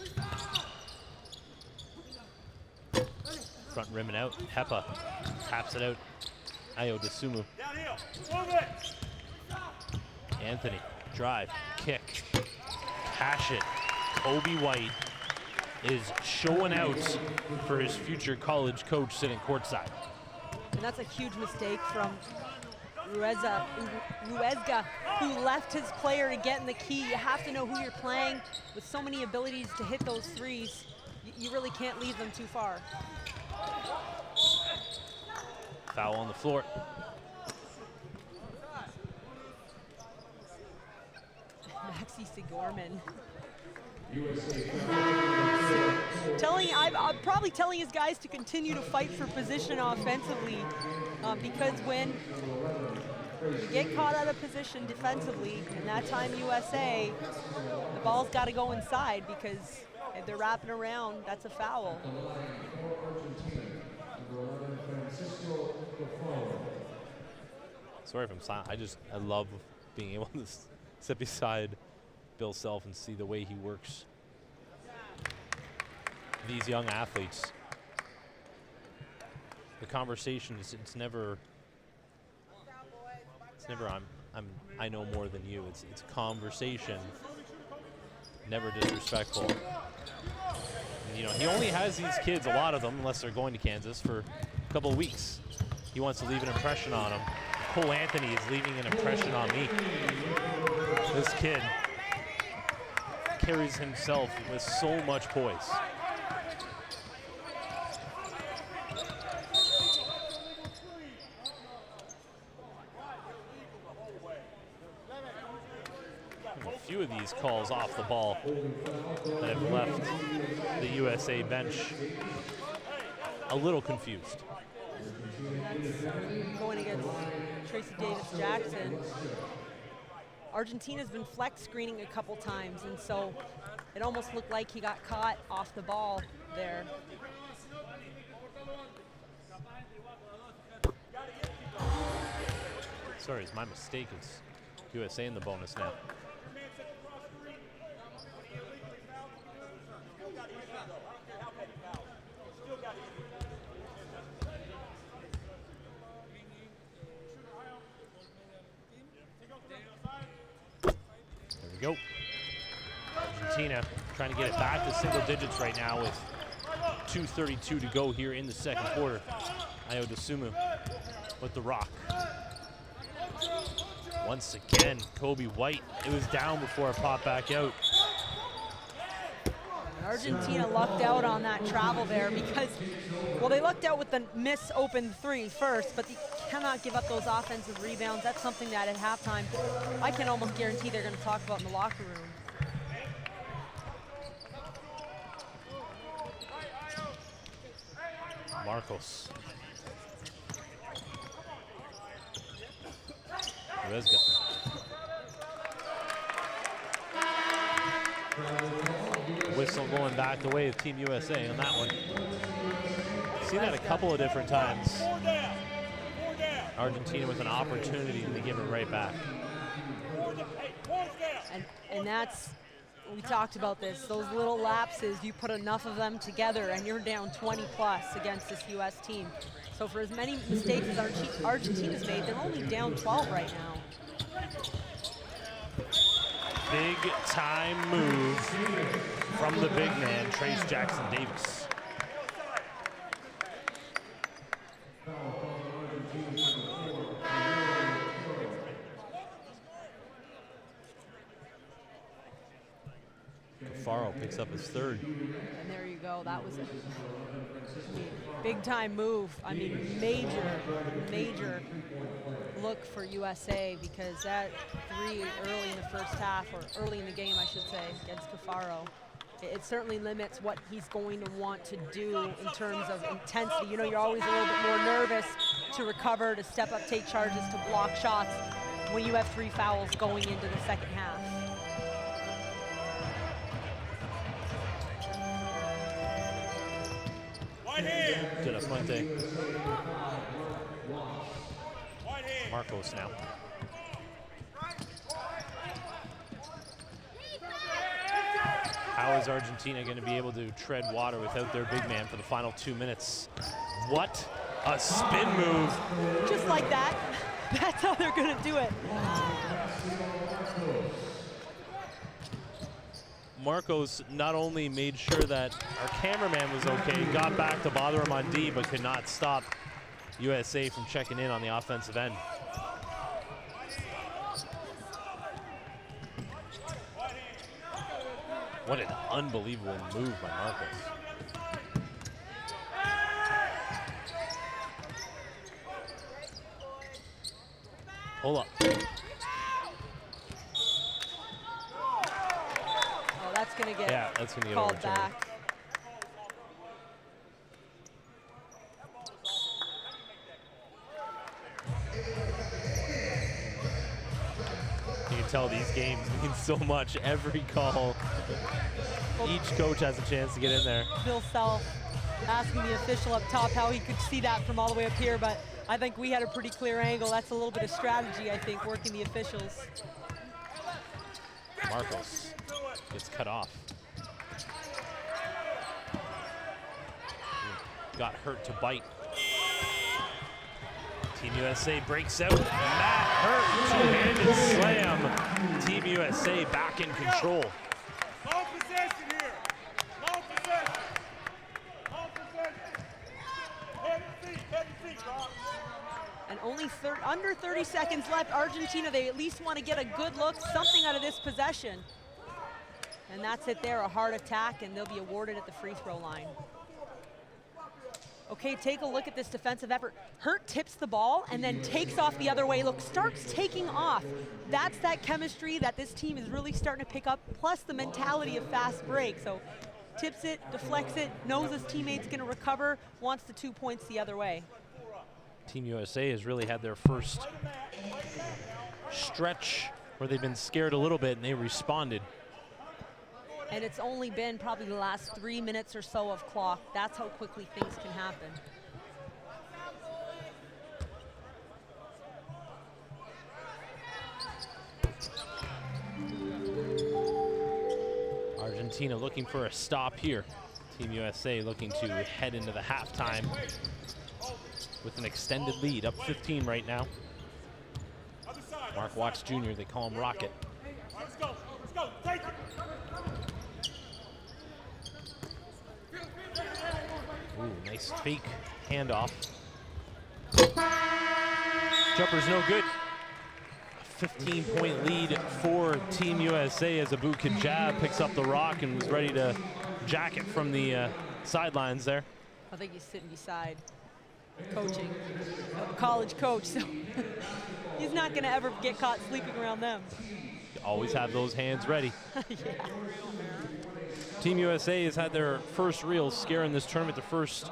Front rim and out. Hepa taps it out. Ayo Desumu. Anthony. Drive. Kick. Cash it. Kobe White is showing out for his future college coach sitting courtside. And that's a huge mistake from Ruezga, who left his player to get in the key. You have to know who you're playing. With so many abilities to hit those threes, you really can't leave them too far. Foul on the floor. Maxi Sigorman. I'm probably telling his guys to continue to fight for position offensively, because when you get caught out of position defensively, and that time USA, the ball's got to go inside, because if they're wrapping around, that's a foul. Sorry if I'm silent. I love being able to sit beside Bill Self and see the way he works these young athletes. The conversation is it's never I know more than you. It's conversation, never disrespectful. And, you know, he only has these kids, a lot of them, unless they're going to Kansas, for a couple of weeks. He wants to leave an impression on them. Cole Anthony is leaving an impression on me. This kid carries himself with so much poise. A few of these calls off the ball that have left the USA bench a little confused. That's going against Tracy Davis-Jackson. Argentina's been flex screening a couple times, and so it almost looked like he got caught off the ball there. Sorry, it's my mistake. It's USA in the bonus now. Go. Argentina trying to get it back to single digits right now with 2:32 to go here in the second quarter. Ayo Desumu with the rock. Once again, Kobe White. It was down before it popped back out. Argentina lucked out on that travel there because, well, they lucked out with the miss open three first, but they cannot give up those offensive rebounds. That's something that at halftime, I can almost guarantee they're going to talk about in the locker room. Marcos. Rezga. Whistle going back the way of Team USA on that one. Seen that a couple of different times. Argentina with an opportunity to give it right back. And that's, we talked about this, those little lapses, you put enough of them together and you're down 20 plus against this US team. So for as many mistakes as Argentina's made, they're only down 12 right now. Big time move from the big man, Trace Jackson Davis. Faro picks up his third. And there you go. That was a big time move. I mean, major look for USA, because that three early in the first half, or early in the game, I should say, against Cafaro, it certainly limits what he's going to want to do in terms of intensity. You know, you're always a little bit more nervous to recover, to step up, take charges, to block shots when you have 3 fouls going into the second half. De La Fuente. Marcos now. How is Argentina going to be able to tread water without their big man for the final 2 minutes? What a spin move. Just like that. That's how they're going to do it. Marcos not only made sure that our cameraman was okay, got back to bother him on D, but could not stop USA from checking in on the offensive end. What an unbelievable move by Marcos. Hold up. That's going to get that's gonna get called overturned. back. You can tell these games mean so much. Every call, each coach has a chance to get in there. Bill Self asking the official up top how he could see that from all the way up here, but I think we had a pretty clear angle. That's a little bit of strategy, I think, working the officials. Marcos gets cut off. Got hurt to bite. Team USA breaks out. Matt Hurt, two-handed slam. Team USA back in control. Long possession here. Long possession. Long possession. Head and feet, Rob. And only under 30 seconds left. Argentina, they at least want to get a good look, something out of this possession. And that's it there, a hard attack, and they'll be awarded at the free throw line. Okay, take a look at this defensive effort. Hurt tips the ball and then takes off the other way. Look, starts taking off. That's that chemistry that this team is really starting to pick up, plus the mentality of fast break. So tips it, deflects it, knows his teammate's gonna recover, wants the 2 points the other way. Team USA has really had their first stretch where they've been scared a little bit, and they responded. And it's only been probably the last 3 minutes or so of clock. That's how quickly things can happen. Argentina looking for a stop here. Team USA looking to head into the halftime with an extended lead, up 15 right now. Mark Watts Jr., they call him Rocket. Let's go, take it. Ooh, nice fake handoff. Jumper's no good. A 15-point lead for Team USA as Abu Kajab picks up the rock and was ready to jack it from the sidelines there. I think he's sitting beside coaching, a college coach, so he's not going to ever get caught sleeping around them. You always have those hands ready. Yeah. Team USA has had their first real scare in this tournament, the first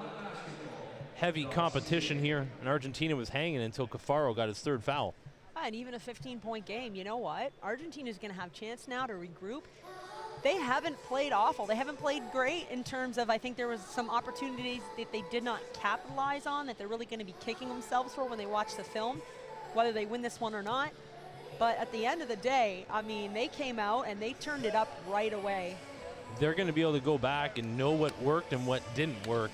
heavy competition here, and Argentina was hanging until Cafaro got his third foul. And even a 15-point game, you know what? Argentina's going to have a chance now to regroup. They haven't played awful. They haven't played great in terms of, I think there was some opportunities that they did not capitalize on that they're really going to be kicking themselves for when they watch the film, whether they win this one or not. But at the end of the day, I mean, they came out and they turned it up right away. They're going to be able to go back and know what worked and what didn't work.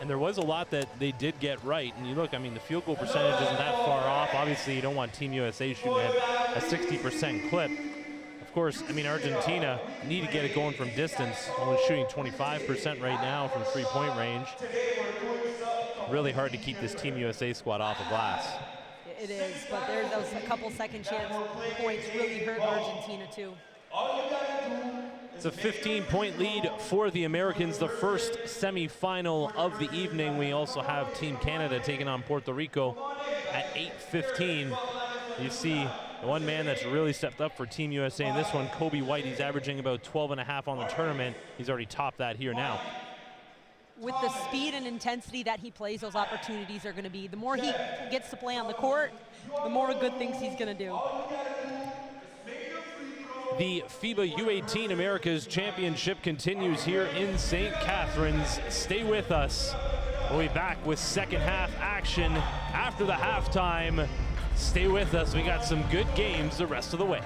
And there was a lot that they did get right. And you look, I mean, the field goal percentage isn't that far off. Obviously, you don't want Team USA shooting at a 60% clip. Of course, I mean, Argentina need to get it going from distance. Only shooting 25% right now from three-point range. Really hard to keep this Team USA squad off the glass. It is, but there's those a couple second chance points really hurt Argentina too. It's a 15-point lead for the Americans, the first semifinal of the evening. We also have Team Canada taking on Puerto Rico at 8:15. You see the one man that's really stepped up for Team USA in this one, Kobe White. He's averaging about 12.5 on the tournament. He's already topped that here now. With the speed and intensity that he plays, those opportunities are going to be. The more he gets to play on the court, the more good things he's going to do. The FIBA U18 Americas Championship continues here in St. Catharines. Stay with us. We'll be back with second half action after the halftime. Stay with us. We got some good games the rest of the way.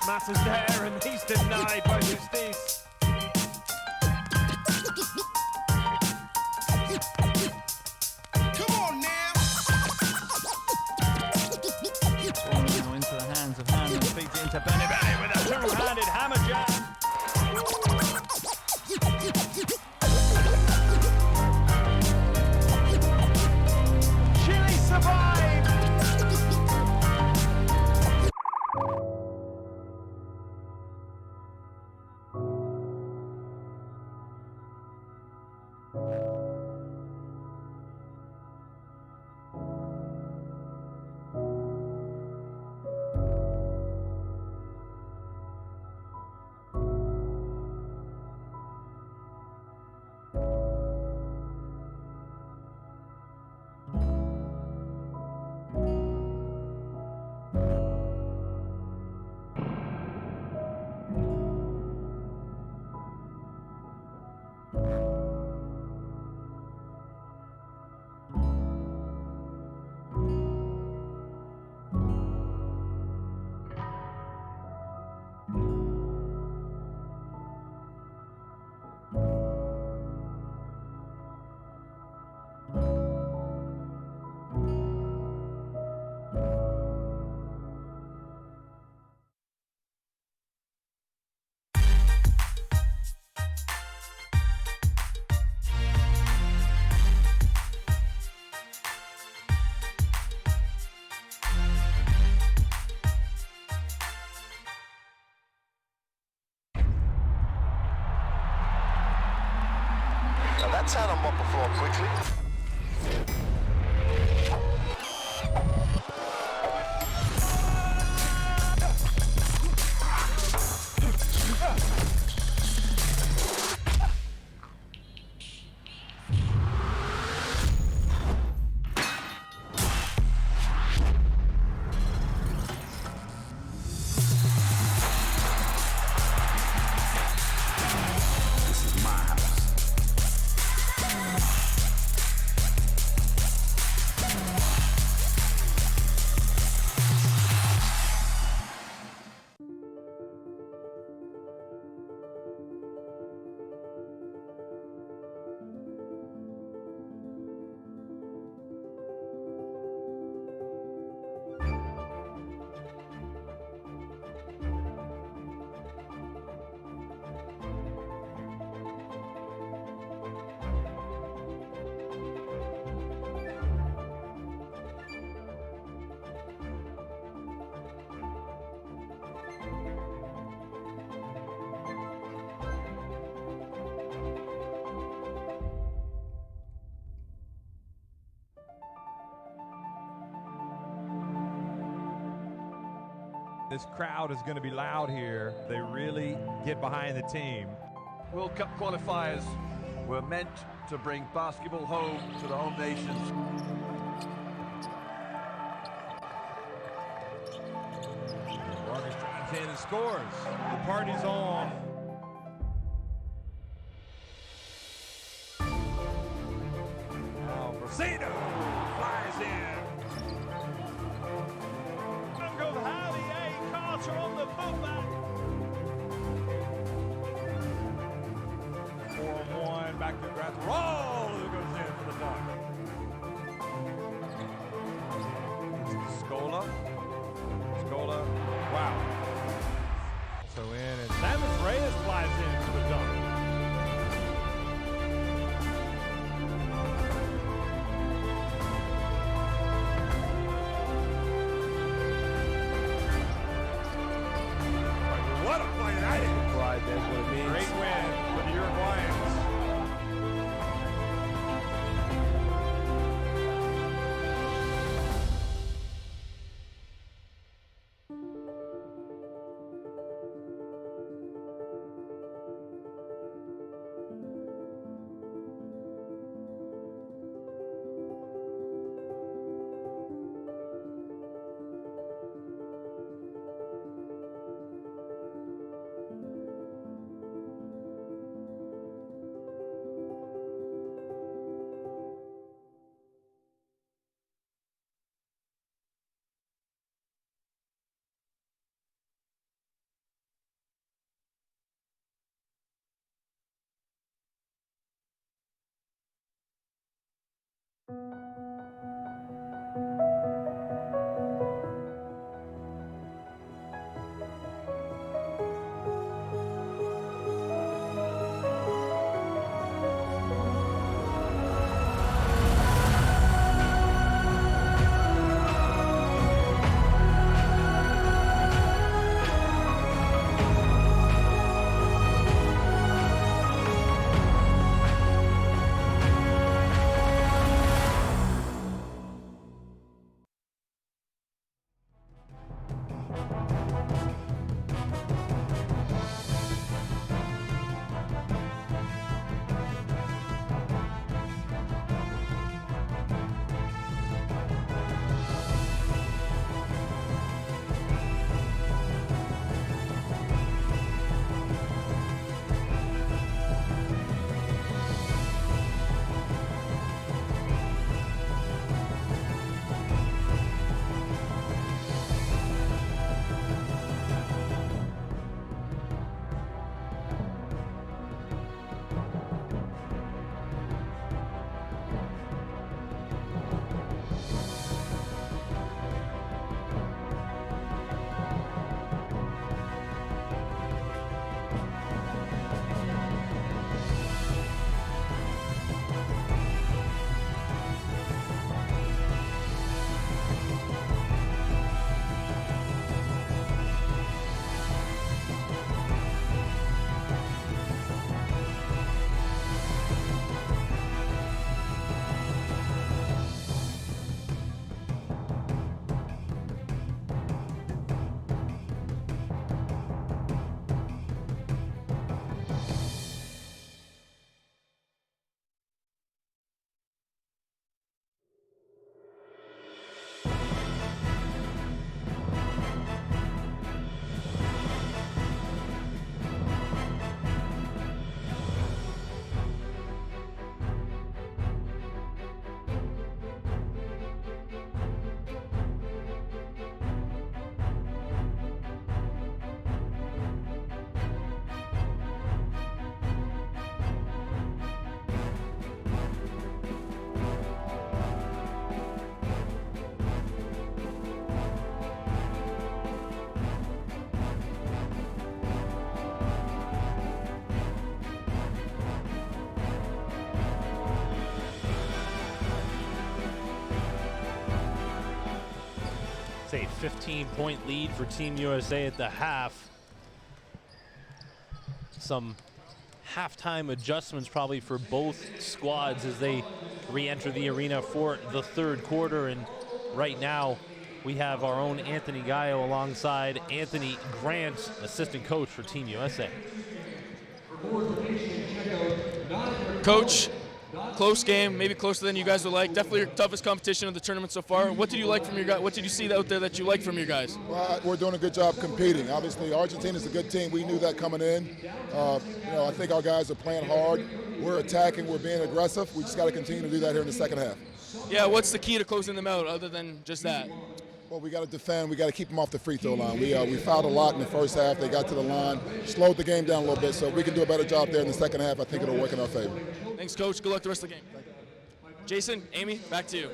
Masses there, and he's denied by Justice. Come on now. Now into the hands of Hammond, feeds it into Benny with a two-handed hammer jam. Chile survived. tell them up the floor quickly. This crowd is going to be loud here. They really get behind the team. World Cup qualifiers were meant to bring basketball home to the home nations. Vargas drives in and scores. The party's on. Now Brasino flies in. Uncle Howdy, A. Carter on the putback. 4-on-1, back to Grass. Roll! Who goes in for the dunk? It's Scola. Scola. Wow. So in, and Samus Reyes flies in for the dunk. What a play that is! Clyde, that's what it means. Great win for the Uruguayans. say 15-point lead for Team USA at the half. Some halftime adjustments probably for both squads as they re-enter the arena for the third quarter. And right now we have our own Anthony Gallo alongside Anthony Grant, assistant coach for Team USA. Coach, close game, maybe closer than you guys would like. Definitely your toughest competition of the tournament so far. What did you like from your guys? What did you see out there that you liked from your guys? Well, we're doing a good job competing. Obviously, Argentina's a good team. We knew that coming in. I think our guys are playing hard. We're attacking. We're being aggressive. We just got to continue to do that here in the second half. Yeah, what's the key to closing them out other than just that? Well, we got to defend. We got to keep them off the free throw line. We fouled a lot in the first half. They got to the line, slowed the game down a little bit. So if we can do a better job there in the second half, I think it'll work in our favor. Thanks, Coach. Good luck the rest of the game. Jason, Amy, back to you.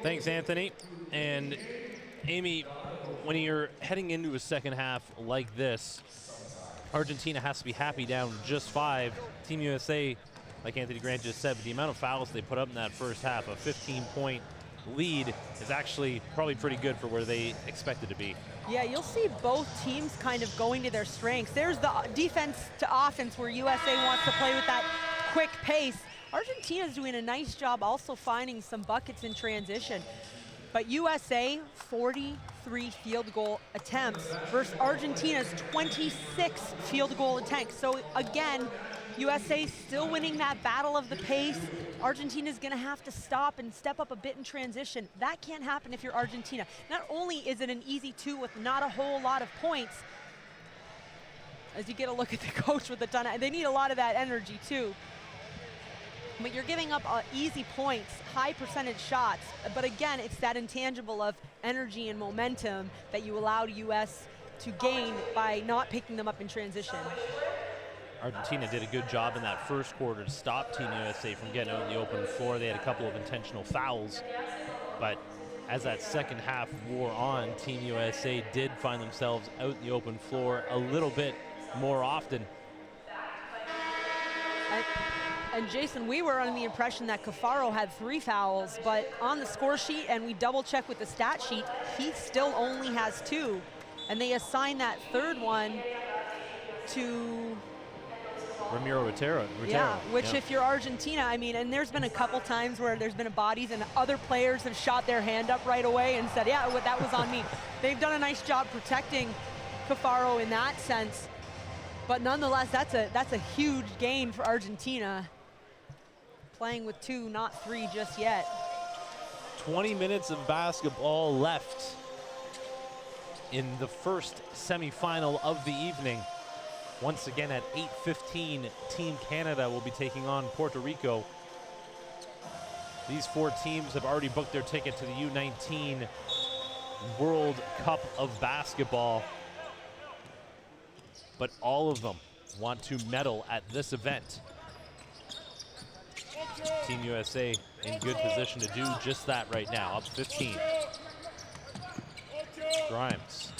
Thanks, Anthony. And Amy, when you're heading into a second half like this, Argentina has to be happy down just 5. Team USA, like Anthony Grant just said, with the amount of fouls they put up in that first half, a 15-point lead is actually probably pretty good for where they expected to be. Yeah, you'll see both teams kind of going to their strengths. There's the defense to offense where USA wants to play with that quick pace. Argentina's doing a nice job also finding some buckets in transition. But USA, 43 field goal attempts versus Argentina's 26 field goal attempts. So again, USA still winning that battle of the pace. Argentina's gonna have to stop and step up a bit in transition. That can't happen if you're Argentina. Not only is it an easy 2 with not a whole lot of points, as you get a look at the coach with a ton of, they need a lot of that energy too. But you're giving up easy points, high percentage shots. But again, it's that intangible of energy and momentum that you allow US to gain by not picking them up in transition. Argentina did a good job in that first quarter to stop Team USA from getting out in the open floor. They had a couple of intentional fouls. But as that second half wore on, Team USA did find themselves out in the open floor a little bit more often. And Jason, we were under the impression that Cafaro had 3 fouls, but on the score sheet, and we double check with the stat sheet, he still only has 2. And they assigned that third one to Ramiro Otero. Yeah, which if you're Argentina, I mean, and there's been a couple times where there's been a bodies and other players have shot their hand up right away and said, yeah, that was on me. They've done a nice job protecting Cafaro in that sense. But nonetheless, that's a huge gain for Argentina. Playing with 2, not 3 just yet. 20 minutes of basketball left in the first semifinal of the evening. Once again at 8:15, Team Canada will be taking on Puerto Rico. These 4 teams have already booked their ticket to the U19 World Cup of Basketball. But all of them want to medal at this event. Team USA in good position to do just that right now, up 15. Grimes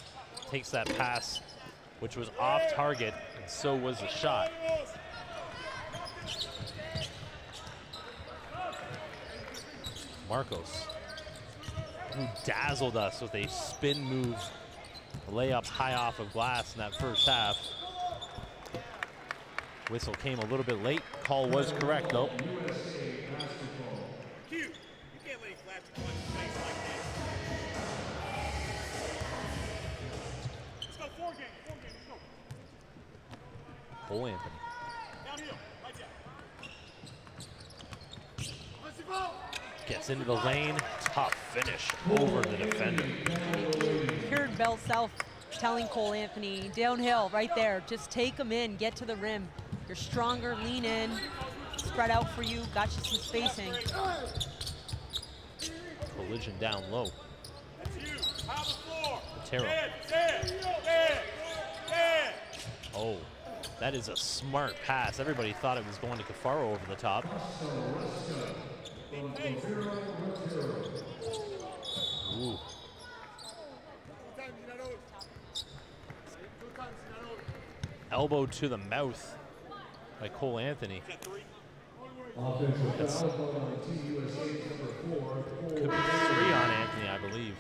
takes that pass, which was off target, and so was the shot. Marcos, who dazzled us with a spin move, a layup high off of glass in that first half. Whistle came a little bit late. Call was correct, though. Cole Anthony. Gets into the lane. Tough finish over the defender. You heard Bell Self telling Cole Anthony, downhill, right there. Just take him in, get to the rim. You're stronger, lean in, spread out for you, got you some spacing. Collision down low. Otero. Oh, that is a smart pass. Everybody thought it was going to Cafaro over the top. Ooh. Elbow to the mouth by Cole Anthony. That's, could be 3 on Anthony, I believe.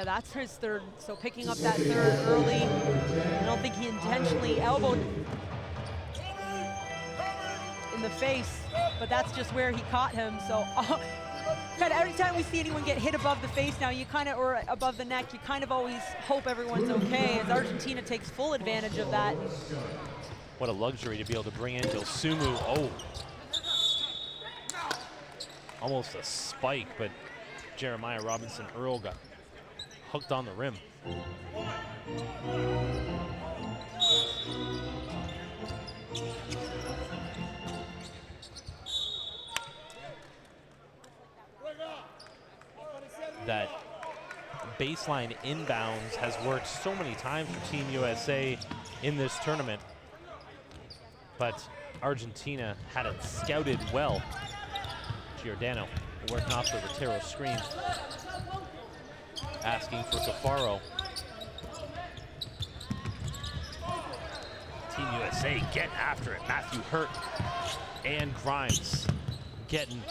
Yeah, that's his third. So picking up that third early. I don't think he intentionally elbowed in the face, but that's just where he caught him. So kind of every time we see anyone get hit above the face now, you kind of, or above the neck, you kind of always hope everyone's okay, as Argentina takes full advantage of that. What a luxury to be able to bring in Sumu. Oh, almost a spike, but Jeremiah Robinson Earl got hooked on the rim. That baseline inbounds has worked so many times for Team USA in this tournament, but Argentina had it scouted well. Giordano working off the Rotero screen, asking for Cafaro. Team USA getting after it. Matthew Hurt and Grimes getting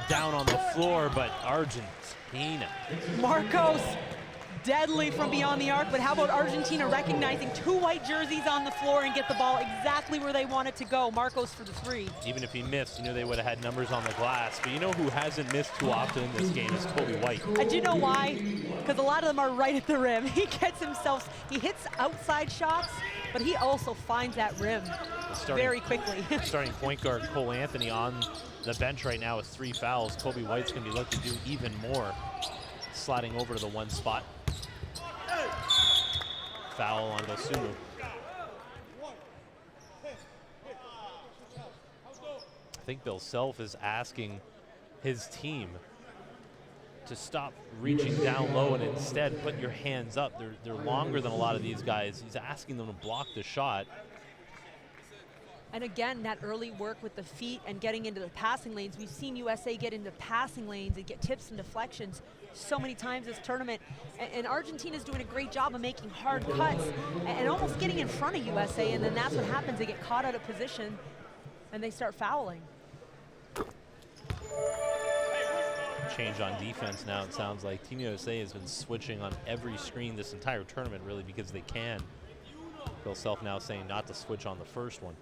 down on the floor, but Argentina. Marcos, deadly from beyond the arc, but how about Argentina recognizing two white jerseys on the floor and get the ball exactly where they want it to go? Marcos for the three. Even if he missed, you know they would have had numbers on the glass. But you know who hasn't missed too often in this game is Kobe White. And do you know why? Because a lot of them are right at the rim. He gets himself, he hits outside shots, but he also finds that rim very quickly. Starting point guard Cole Anthony on the bench right now with 3 fouls. Kobe White's going to be looking to do even more, sliding over to the one spot. Foul on Dosunmu. I think Bill Self is asking his team to stop reaching down low and instead put your hands up. They're longer than a lot of these guys. He's asking them to block the shot. And again, that early work with the feet and getting into the passing lanes. We've seen USA get into passing lanes and get tips and deflections so many times this tournament. And Argentina's doing a great job of making hard cuts and almost getting in front of USA, and then that's what happens. They get caught out of position and they start fouling. Change on defense now, it sounds like. Team USA has been switching on every screen this entire tournament, really, because they can. Bill Self now saying not to switch on the first one.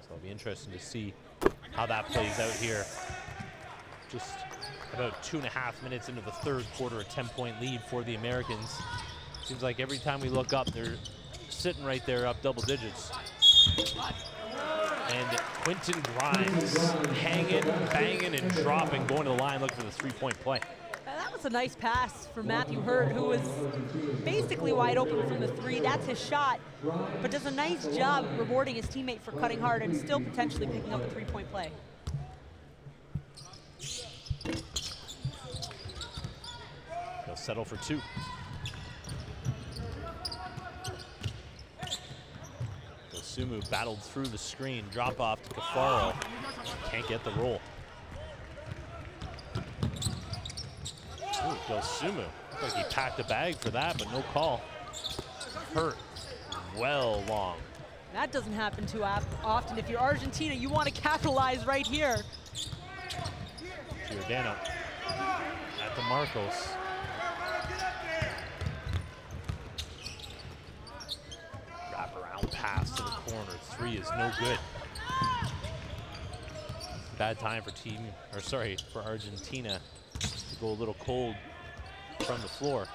So it'll be interesting to see how that plays out here. Just about 2.5 minutes into the third quarter, a 10-point lead for the Americans. Seems like every time we look up, they're sitting right there up double digits. And Quinton Grimes hanging, banging, and dropping, going to the line looking for the three-point play. That was a nice pass from Matthew Hurt, who was basically wide open from the three. That's his shot, but does a nice job rewarding his teammate for cutting hard and still potentially picking up a three-point play. They'll settle for 2. Sumu battled through the screen, drop off to Cafaro. Can't get the roll. Ooh, Sumu. Looks like he packed a bag for that, but no call. Hurt well long. That doesn't happen too often. If you're Argentina, you want to capitalize right here. Giordano at the Marcos. Pass to the corner. 3 is no good. Bad time for for Argentina to go a little cold from the floor.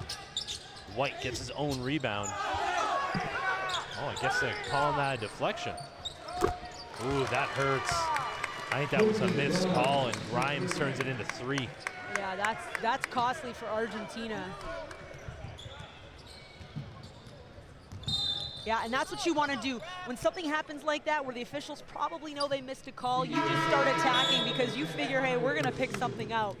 White gets his own rebound. Oh, I guess they're calling that a deflection. Ooh, that hurts. I think that was a missed call, and Grimes turns it into 3. Yeah, that's costly for Argentina. Yeah, and that's what you want to do. When something happens like that, where the officials probably know they missed a call, you just start attacking because you figure, hey, we're going to pick something out.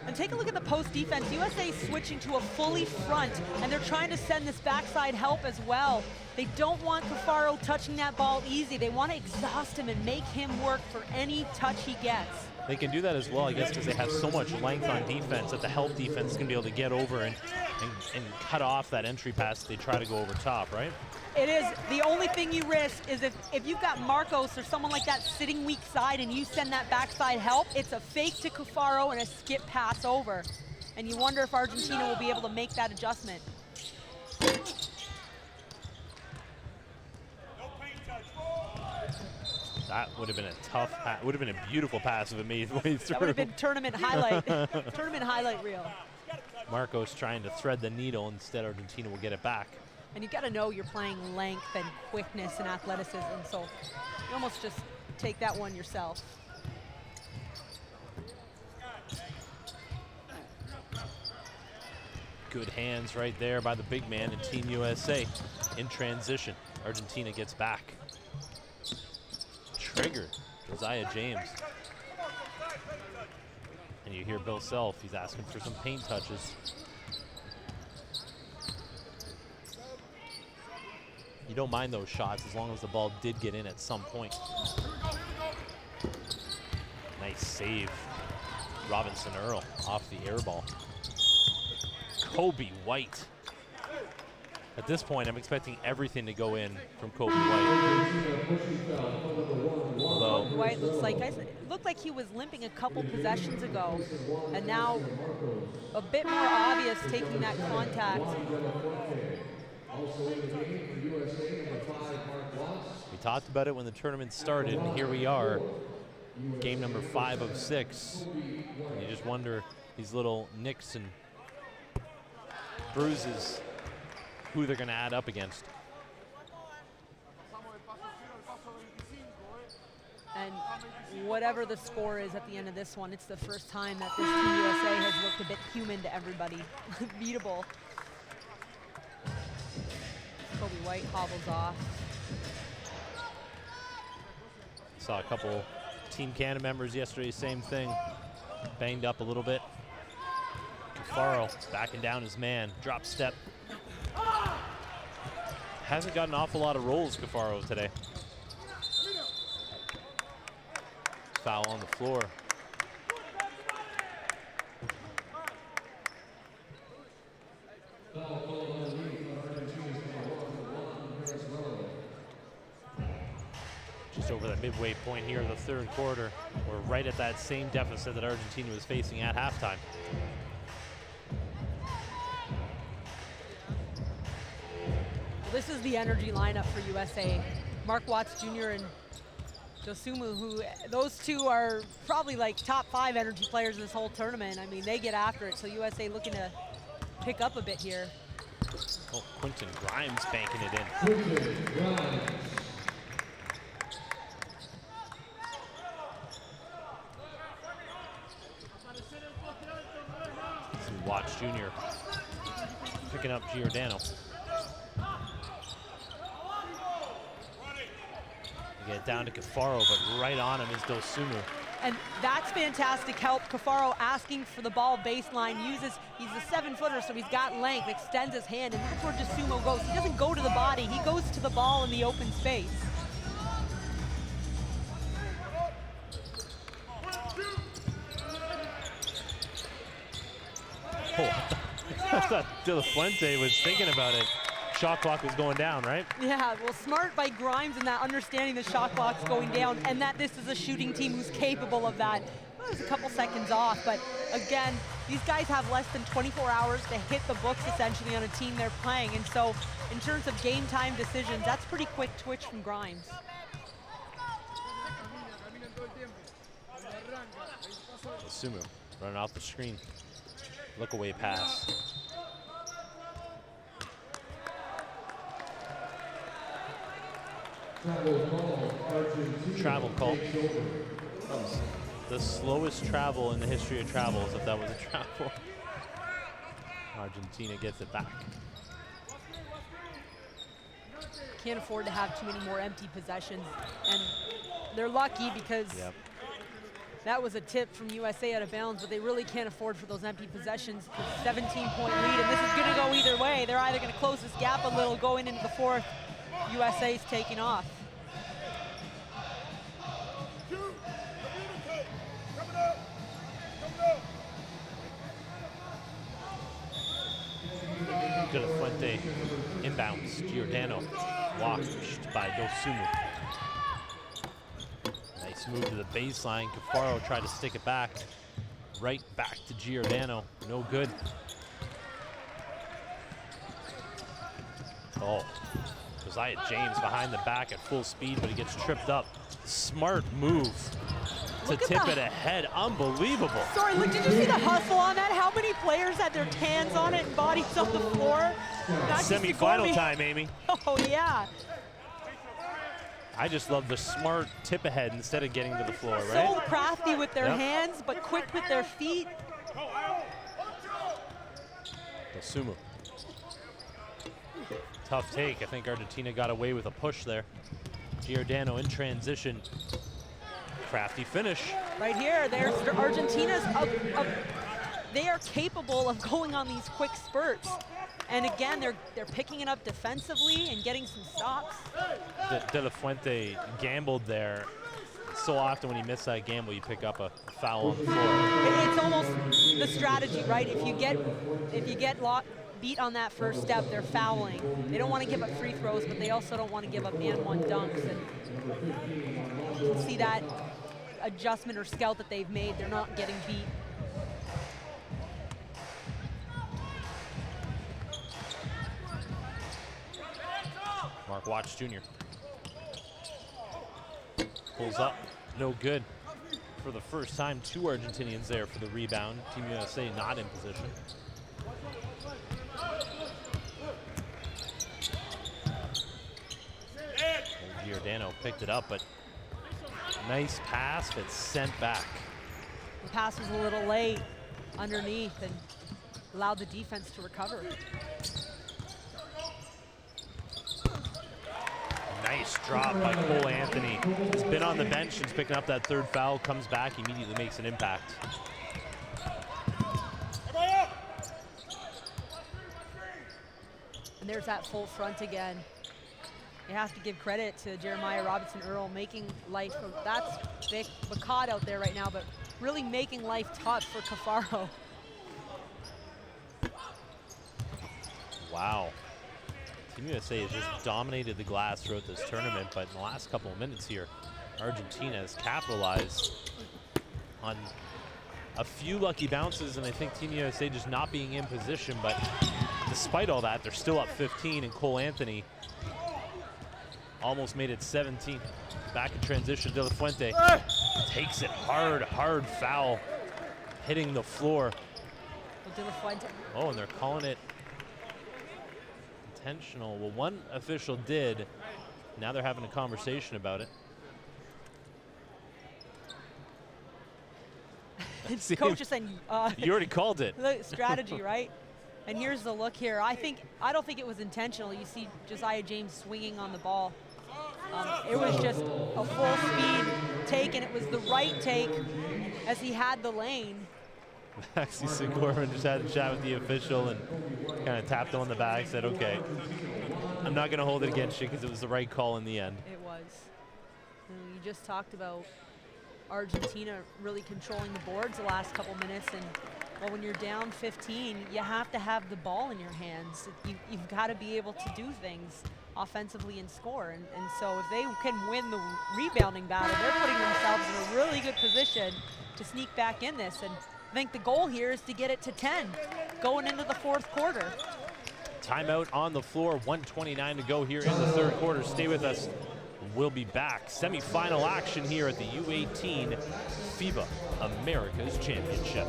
And take a look at the post defense. USA switching to a fully front, and they're trying to send this backside help as well. They don't want Cafaro touching that ball easy. They want to exhaust him and make him work for any touch he gets. They can do that as well, I guess, because they have so much length on defense that the help defense is going to be able to get over and cut off that entry pass if they try to go over top, right? It is. The only thing you risk is if you've got Marcos or someone like that sitting weak side and you send that backside help, it's a fake to Cafaro and a skip pass pass over. And you wonder if Argentina will be able to make that adjustment. That would have been a tough pass. Would have been a beautiful pass if it made its way through. That would have been tournament highlight, tournament highlight reel. Marcos trying to thread the needle. Instead, Argentina will get it back. And you got to know you're playing length and quickness and athleticism, so you almost just take that one yourself. Good hands right there by the big man in Team USA. In transition, Argentina gets back. Triggered, Josiah James. And you hear Bill Self, he's asking for some paint touches. You don't mind those shots as long as the ball did get in at some point. Nice save. Robinson Earl off the air ball. Kobe White. At this point, I'm expecting everything to go in from Kobe White. Although White looked like he was limping a couple possessions ago, and now a bit more obvious taking that contact. we talked about it when the tournament started, and here we are, game number 5 of 6. And you just wonder these little nicks and bruises, who they're going to add up against. And whatever the score is at the end of this one, it's the first time that this Team USA has looked a bit human to everybody. Beatable. Kobe White hobbles off. Saw a couple Team Canada members yesterday, same thing. Banged up a little bit. Cafaro backing down his man. Drop step. Hasn't got an awful lot of rolls, Cafaro, today. Foul on the floor. Just over the midway point here in the third quarter. We're right at that same deficit that Argentina was facing at halftime. This is the energy lineup for USA. Mark Watts Jr. and Dosumu, who those two are probably like top 5 energy players in this whole tournament. I mean, they get after it, so USA looking to pick up a bit here. Oh, Quinton Grimes banking it in. Watts Jr. picking up Giordano. They get down to Cafaro, but right on him is Dosumu. And that's fantastic help. Cafaro asking for the ball baseline, he's a 7-footer, so he's got length, extends his hand, and that's where Dosumu goes. He doesn't go to the body, he goes to the ball in the open space. Oh, I thought De La Fuente was thinking about it. Shot clock was going down, right? Yeah, well, smart by Grimes in that understanding the shot clock's going down and that this is a shooting team who's capable of that. Well, it was a couple seconds off, but again, these guys have less than 24 hours to hit the books essentially on a team they're playing, and so in terms of game time decisions, that's pretty quick twitch from Grimes. Dosumu running off the screen. Look away pass. Travel call. The slowest travel in the history of travels, if that was a travel. Argentina gets it back. Can't afford to have too many more empty possessions, and they're lucky because that was a tip from USA out of bounds, but they really can't afford for those empty possessions. 17-point lead, and this is going to go either way. They're either going to close this gap a little going into the fourth. USA's taking off. De La Fuente inbounds. Giordano washed by Dosumu. Nice move to the baseline. Cafaro tried to stick it back. right back to Giordano. No good. Oh, Josiah James behind the back at full speed, but he gets tripped up. Smart move to tip it ahead. Unbelievable. Sorry, look, did you see the hustle on that? How many players had their hands on it and bodies on the floor? Semi-final time, Amy. Oh, yeah. I just love the smart tip ahead instead of getting to the floor, right? So crafty with their hands, but quick with their feet. Dosunmu. Tough take. I think Argentina got away with a push there. Giordano in transition. Crafty finish. Right here, there's Argentina's they are capable of going on these quick spurts. And again, they're picking it up defensively and getting some stops. De La Fuente gambled there. So often when you miss that gamble, you pick up a foul on the floor. It's almost the strategy, right? If you get beat on that first step, they're fouling. They don't want to give up free throws, but they also don't want to give up and-one dunks. And you can see that adjustment or scout that they've made. They're not getting beat. Mark Watts Jr. Pulls up, no good. For the first time, 2 Argentinians there for the rebound. Team USA not in position. Giordano picked it up, but nice pass, but sent back. The pass was a little late underneath and allowed the defense to recover. Nice drop by Cole Anthony. He's been on the bench since picking up that 3rd foul, comes back, immediately makes an impact. And there's that full front again. You have to give credit to Jeremiah Robinson-Earl making life, that's Vic Bacot out there right now, but really making life tough for Cafaro. Wow. Team USA has just dominated the glass throughout this tournament, but in the last couple of minutes here, Argentina has capitalized on a few lucky bounces, and I think Team USA just not being in position, but despite all that, they're still up 15, and Cole Anthony almost made it 17. Back in transition, De La Fuente takes it hard foul, hitting the floor. De La Fuente. Oh, and they're calling it intentional. Well, one official did. Now they're having a conversation about it. Coach is saying, you already called it. Look, strategy, right? And here's the look here. I don't think it was intentional. You see Josiah James swinging on the ball. It was just a full speed take, and it was the right take as he had the lane. Maxi Sigorman just had a chat with the official and kind of tapped him on the back, said, okay, I'm not going to hold it against you because it was the right call in the end. It was. You just talked about Argentina really controlling the boards the last couple minutes, and well, when you're down 15, you have to have the ball in your hands. You've got to be able to do things offensively and score, and so if they can win the rebounding battle, they're putting themselves in a really good position to sneak back in this. And I think the goal here is to get it to 10 going into the 4th quarter. Timeout on the floor, 1:29 to go here in the 3rd quarter. Stay with us. We'll be back. Semi-final action here at the U18 FIBA Americas Championship.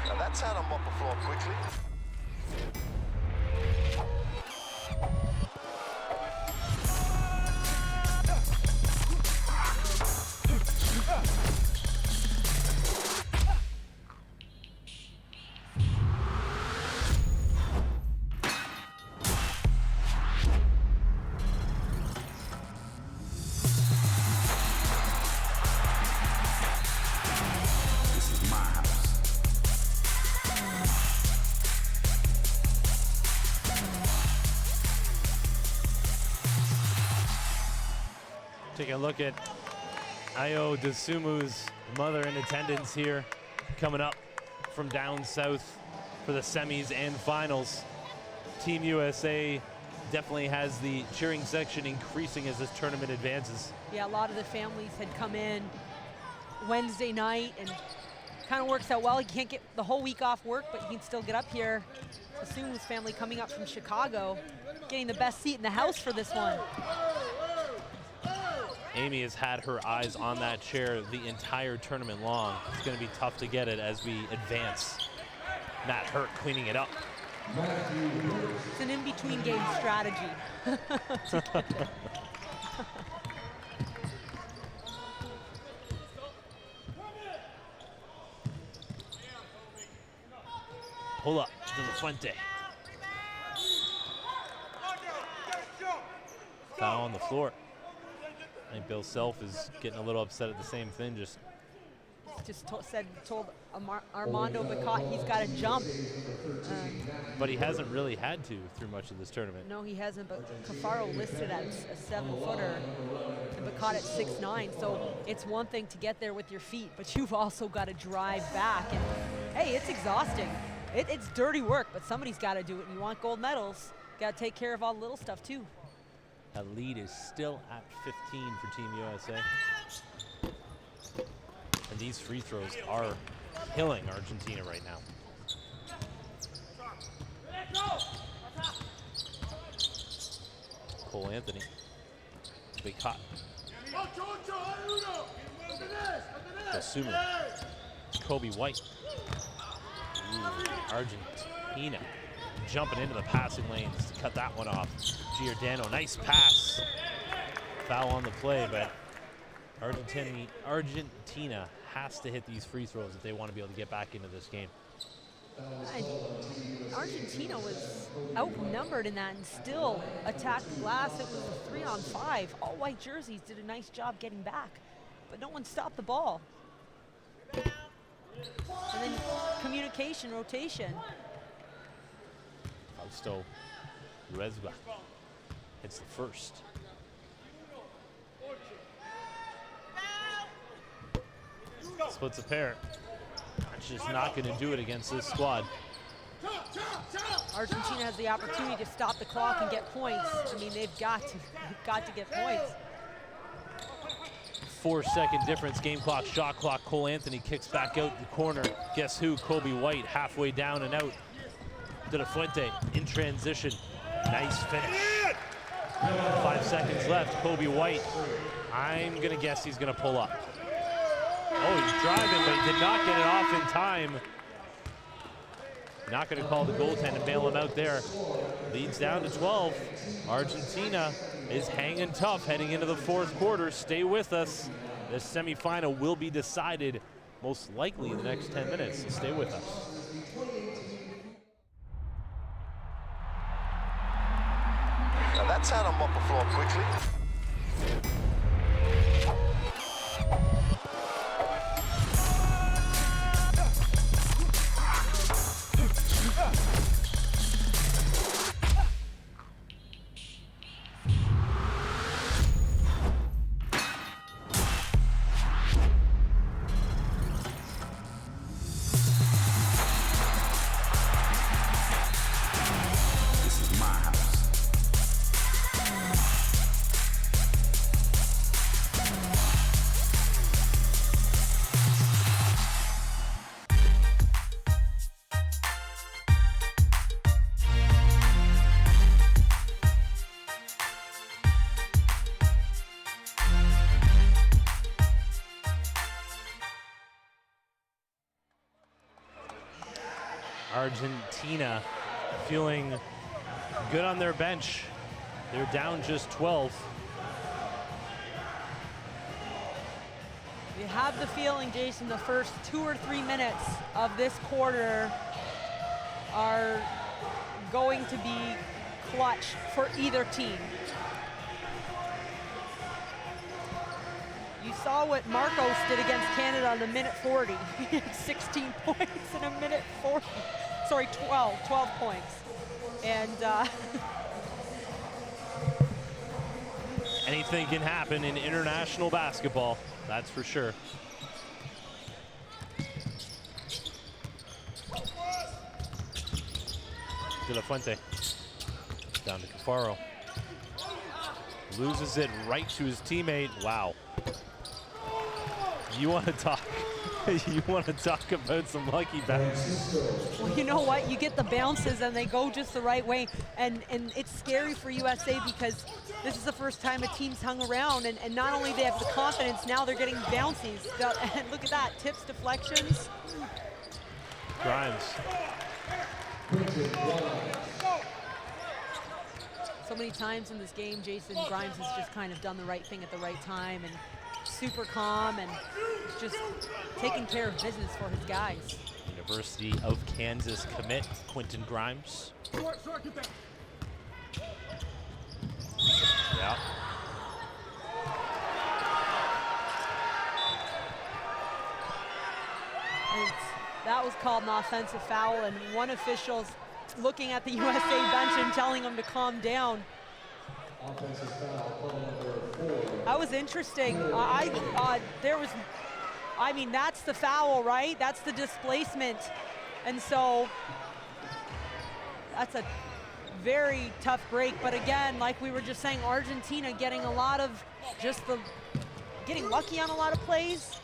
Now that's how to mop the floor quickly. Take a look at Ayo Desumu's mother in attendance here, coming up from down south for the semis and finals. Team USA definitely has the cheering section increasing as this tournament advances. Yeah, a lot of the families had come in Wednesday night, and kind of works out well. He can't get the whole week off work, but he can still get up here. Desumu's family coming up from Chicago, getting the best seat in the house for this one. Amy has had her eyes on that chair the entire tournament long. It's going to be tough to get it as we advance. Matt Hurt cleaning it up. It's an in-between game strategy. Pull up to the Fuente. Foul on the floor. I think Bill Self is getting a little upset at the same thing. Told Armando Bacot he's got to jump. But he hasn't really had to through much of this tournament. No, he hasn't, but Cafaro listed as a 7-footer and Bacot at 6'9", so it's one thing to get there with your feet, but you've also got to drive back. And hey, it's exhausting. It's dirty work, but somebody's got to do it. And you want gold medals, got to take care of all the little stuff too. That lead is still at 15 for Team USA. And these free throws are killing Argentina right now. Cole Anthony. Big cut. Dosumu. Kobe White. Ooh, Argentina jumping into the passing lanes to cut that one off. Giordano, nice pass. Foul on the play, but Argentina has to hit these free throws if they want to be able to get back into this game. And Argentina was outnumbered in that and still attacked the glass. It was a 3-on-5. All white jerseys did a nice job getting back, but no one stopped the ball. And then communication, rotation. Fausto Rezba hits the first. Splits a pair. That's just not going to do it against this squad. Argentina has the opportunity to stop the clock and get points. I mean, they've got to get points. 4-second difference, game clock, shot clock. Cole Anthony kicks back out the corner. Guess who? Kobe White halfway down and out. De La Fuente in transition. Nice finish. 5 seconds left. Kobe White. I'm going to guess he's going to pull up. Oh, he's driving, but he did not get it off in time. Not going to call the goaltender and bail him out there. Leads down to 12. Argentina is hanging tough heading into the fourth quarter. Stay with us. This semifinal will be decided most likely in the next 10 minutes. So stay with us. Now that's how to mop the floor quickly. Argentina feeling good on their bench. They're down just 12. You have the feeling, Jason, the first 2 or 3 minutes of this quarter are going to be clutch for either team. You saw what Marcos did against Canada in a minute 40. He had 16 points in a minute 40. Sorry, 12 points. And Anything can happen in international basketball, that's for sure. De La Fuente, down to Cafaro. Loses it right to his teammate. Wow. You want to talk? You want to talk about some lucky bounces? Well, you know what? You get the bounces and they go just the right way, and it's scary for USA because this is the first time a team's hung around, and not only they have the confidence, now they're getting bouncies. And look at that, tips, deflections. Grimes. So many times in this game, Jason Grimes has just kind of done the right thing at the right time and super calm and just taking care of business for his guys. University of Kansas commit Quinton Grimes. Yeah. That was called an offensive foul, and one official's looking at the USA bench and telling them to calm down. Offensive foul, number 4. That was interesting. I mean, that's the foul, right? That's the displacement. And so that's a very tough break. But again, like we were just saying, Argentina getting a lot of getting lucky on a lot of plays.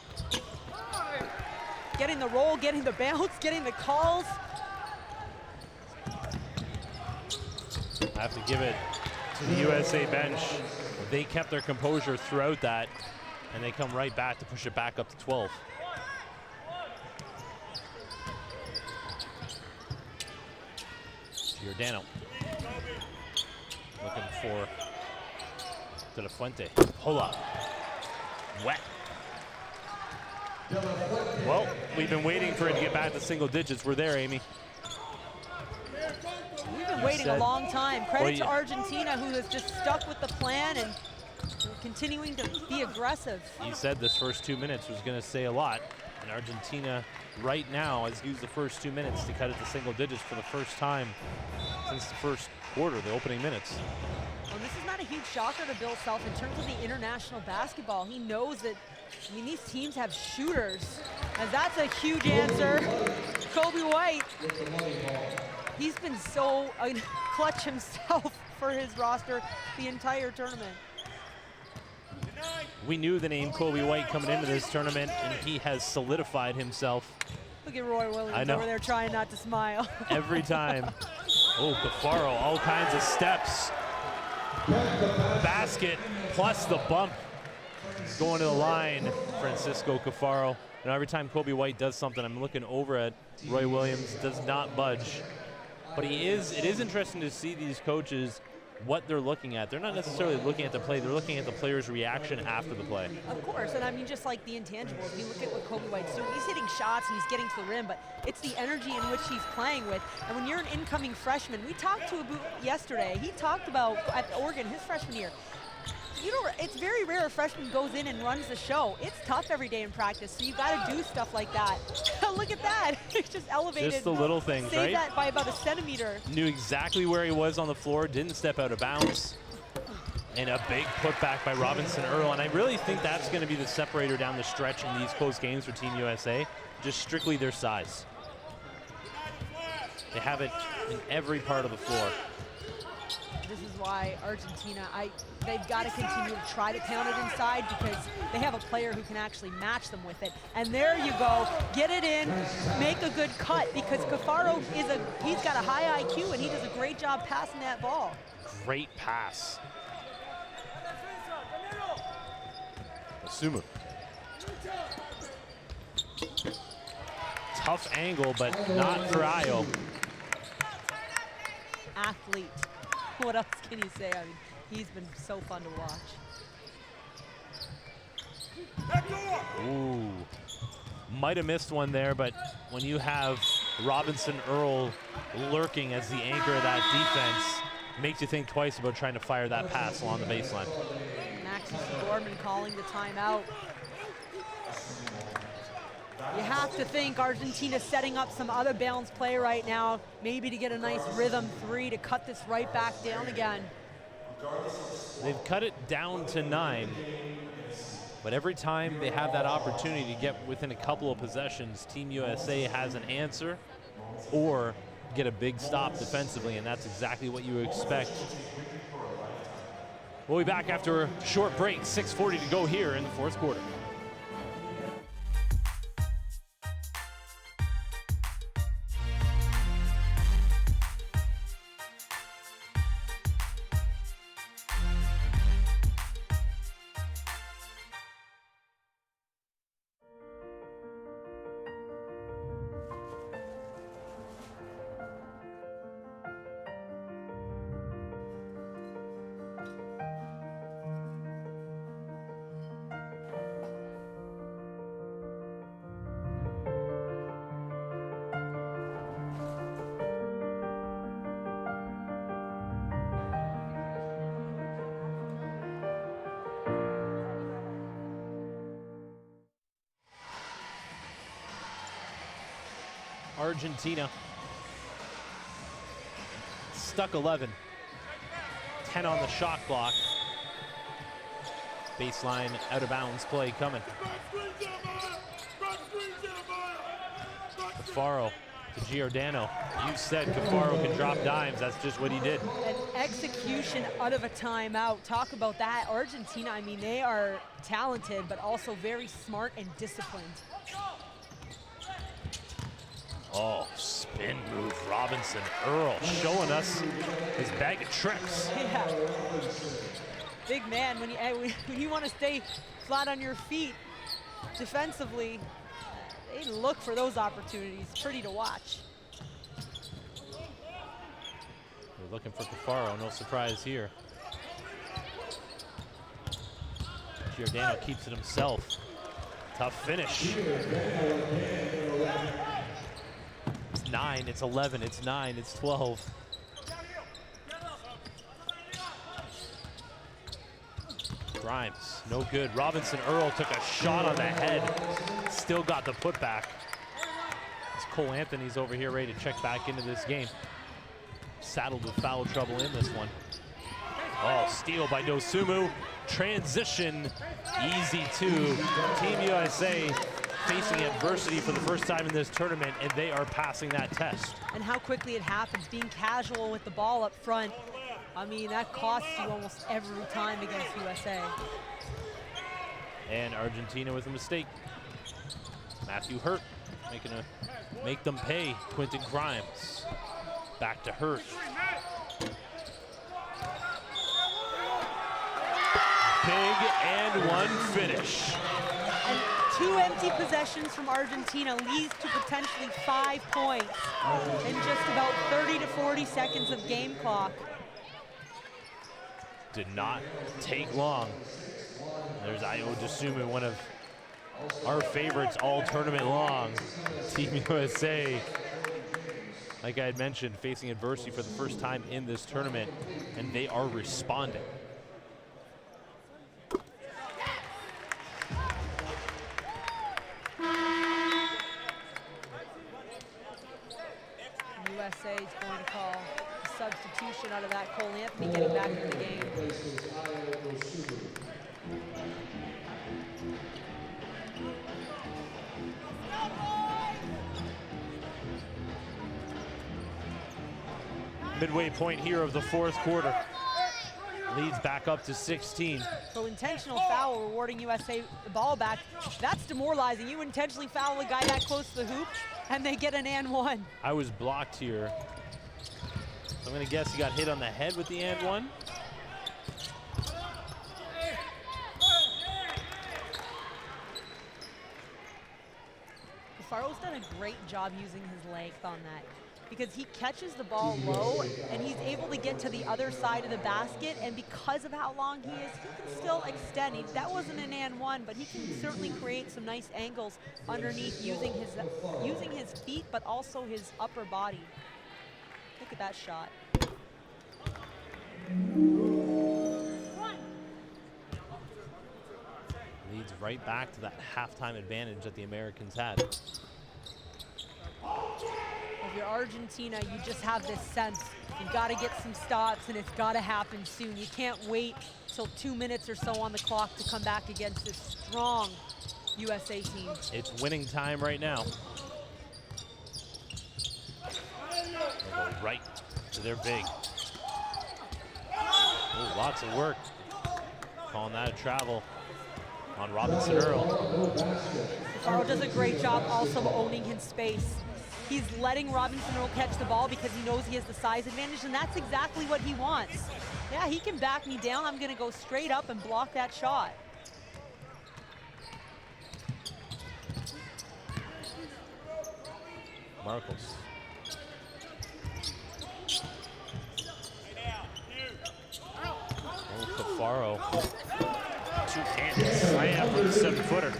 Getting the roll, getting the bounce, getting the calls. I have to give it to the USA bench. They kept their composure throughout that, and they come right back to push it back up to 12. Giordano. Looking for De La Fuente. Hola. Wet. Well, we've been waiting for it to get back to single digits. We're there, Amy. We've been waiting a long time. Credit to Argentina, who has just stuck with the plan and continuing to be aggressive. You said this first 2 minutes was going to say a lot, and Argentina right now has used the first 2 minutes to cut it to single digits for the first time since the first quarter, the opening minutes. Well, this is not a huge shocker to Bill Self in terms of the international basketball. He knows that, I mean, these teams have shooters, and that's a huge answer. Kobe White, he's been so clutch himself for his roster the entire tournament. We knew the name Kobe White coming into this tournament, and he has solidified himself. Look at Roy Williams over there trying not to smile. Every time. Oh, Cafaro, all kinds of steps. Basket plus the bump. Going to the line, Francisco Cafaro. And every time Kobe White does something, I'm looking over at Roy Williams, does not budge. But it is interesting to see these coaches, what they're looking at. They're not necessarily looking at the play, they're looking at the player's reaction after the play. Of course, and I mean, just like the intangibles, you look at what Kobe White's doing. He's hitting shots and he's getting to the rim, but it's the energy in which he's playing with. And when you're an incoming freshman, we talked to Abu yesterday. He talked about at Oregon, his freshman year. You know, it's very rare a freshman goes in and runs the show. It's tough every day in practice, so you got to do stuff like that. Look at that. It's just elevated. Just the little things, right? Saved that by about a centimeter. Knew exactly where he was on the floor, didn't step out of bounds. And a big putback by Robinson Earl. And I really think that's going to be the separator down the stretch in these close games for Team USA, just strictly their size. They have it in every part of the floor. This is why Argentina, they've got to continue to try to pound it inside because they have a player who can actually match them with it. And there you go, get it in, make a good cut because Cafaro he's got a high IQ and he does a great job passing that ball. Great pass. Asuma. Tough angle, but not for Ayo. Athlete. What else can you say? I mean, he's been so fun to watch. Ooh. Might have missed one there, but when you have Robinson Earl lurking as the anchor of that defense, makes you think twice about trying to fire that pass along the baseline. Maxie Gorman calling the timeout. You have to think Argentina's setting up some other balanced play right now, maybe to get a nice rhythm three to cut this right back down again. They've cut it down to 9, but every time they have that opportunity to get within a couple of possessions, Team USA has an answer or get a big stop defensively, and that's exactly what you expect. We'll be back after a short break, 6:40 to go here in the fourth quarter. Argentina stuck 11, 10 on the shot clock. Baseline out of bounds play coming. Cafaro to Giordano. You said Cafaro can drop dimes. That's just what he did. An execution out of a timeout. Talk about that. Argentina, I mean, they are talented, but also very smart and disciplined. Oh, spin move, Robinson. Earl showing us his bag of tricks. Yeah. Big man, when you want to stay flat on your feet defensively, they look for those opportunities. Pretty to watch. We're looking for Cafaro, no surprise here. Giordano keeps it himself. Tough finish. It's 9, it's 11, it's 9, it's 12. Grimes, no good. Robinson Earl took a shot on the head. Still got the putback. It's Cole Anthony's over here ready to check back into this game. Saddled with foul trouble in this one. Oh, steal by Dosumu. Transition, easy two. Team USA facing adversity for the first time in this tournament, and they are passing that test. And how quickly it happens, being casual with the ball up front. I mean, that costs you almost every time against USA. And Argentina with a mistake. Matthew Hurt make them pay. Quinton Grimes. Back to Hurt. Big and one finish. And 2 empty possessions from Argentina leads to potentially 5 points in just about 30 to 40 seconds of game clock. Did not take long. There's Ayo Dosumu, one of our favorites all tournament long. Team USA, like I had mentioned, facing adversity for the first time in this tournament, and they are responding. USA is going to call a substitution out of that. Cole Anthony getting back into the game. Midway point here of the fourth quarter. Leads back up to 16. So intentional foul rewarding USA the ball back. That's demoralizing. You intentionally foul a guy that close to the hoop, and they get an and one. I was blocked here. So I'm gonna guess he got hit on the head with the and one. Cafaro's done a great job using his length on that, because he catches the ball low and he's able to get to the other side of the basket, and because of how long he is, he can still extend. That wasn't an and one, but he can certainly create some nice angles underneath using his feet, but also his upper body. Look at that shot. Leads right back to that halftime advantage that the Americans had. If you're Argentina, you just have this sense you've got to get some stops, and it's got to happen soon. You can't wait till 2 minutes or so on the clock to come back against this strong USA team. It's winning time right now. They'll go right to their big. Oh, lots of work. Calling that a travel on Robinson Earl. Earl does a great job also owning his space. He's letting Robinson Earl catch the ball because he knows he has the size advantage, and that's exactly what he wants. Yeah, he can back me down. I'm going to go straight up and block that shot. Marcos. Oh, Cafaro. Two-handed slam for the 7-footer.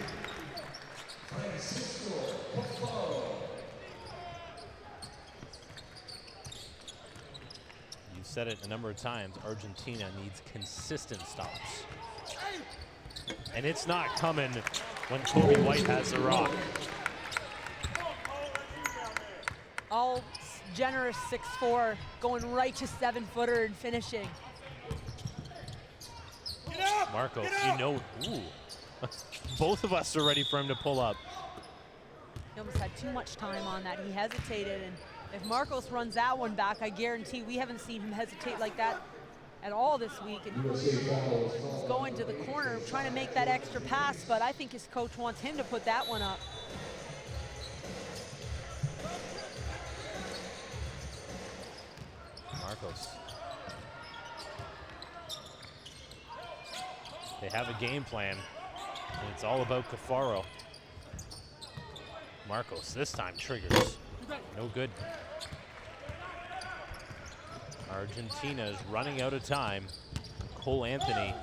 You've said it a number of times, Argentina needs consistent stops. And it's not coming when Kobe White has the rock. All generous 6'4", going right to 7-footer and finishing. Marcos, you know, ooh. Both of us are ready for him to pull up. He almost had too much time on that. He hesitated, and if Marcos runs that one back, I guarantee we haven't seen him hesitate like that at all this week. And he's going to the corner, trying to make that extra pass, but I think his coach wants him to put that one up. Marcos. They have a game plan, and it's all about Cafaro. Marcos this time triggers. No good. Argentina is running out of time. Cole Anthony.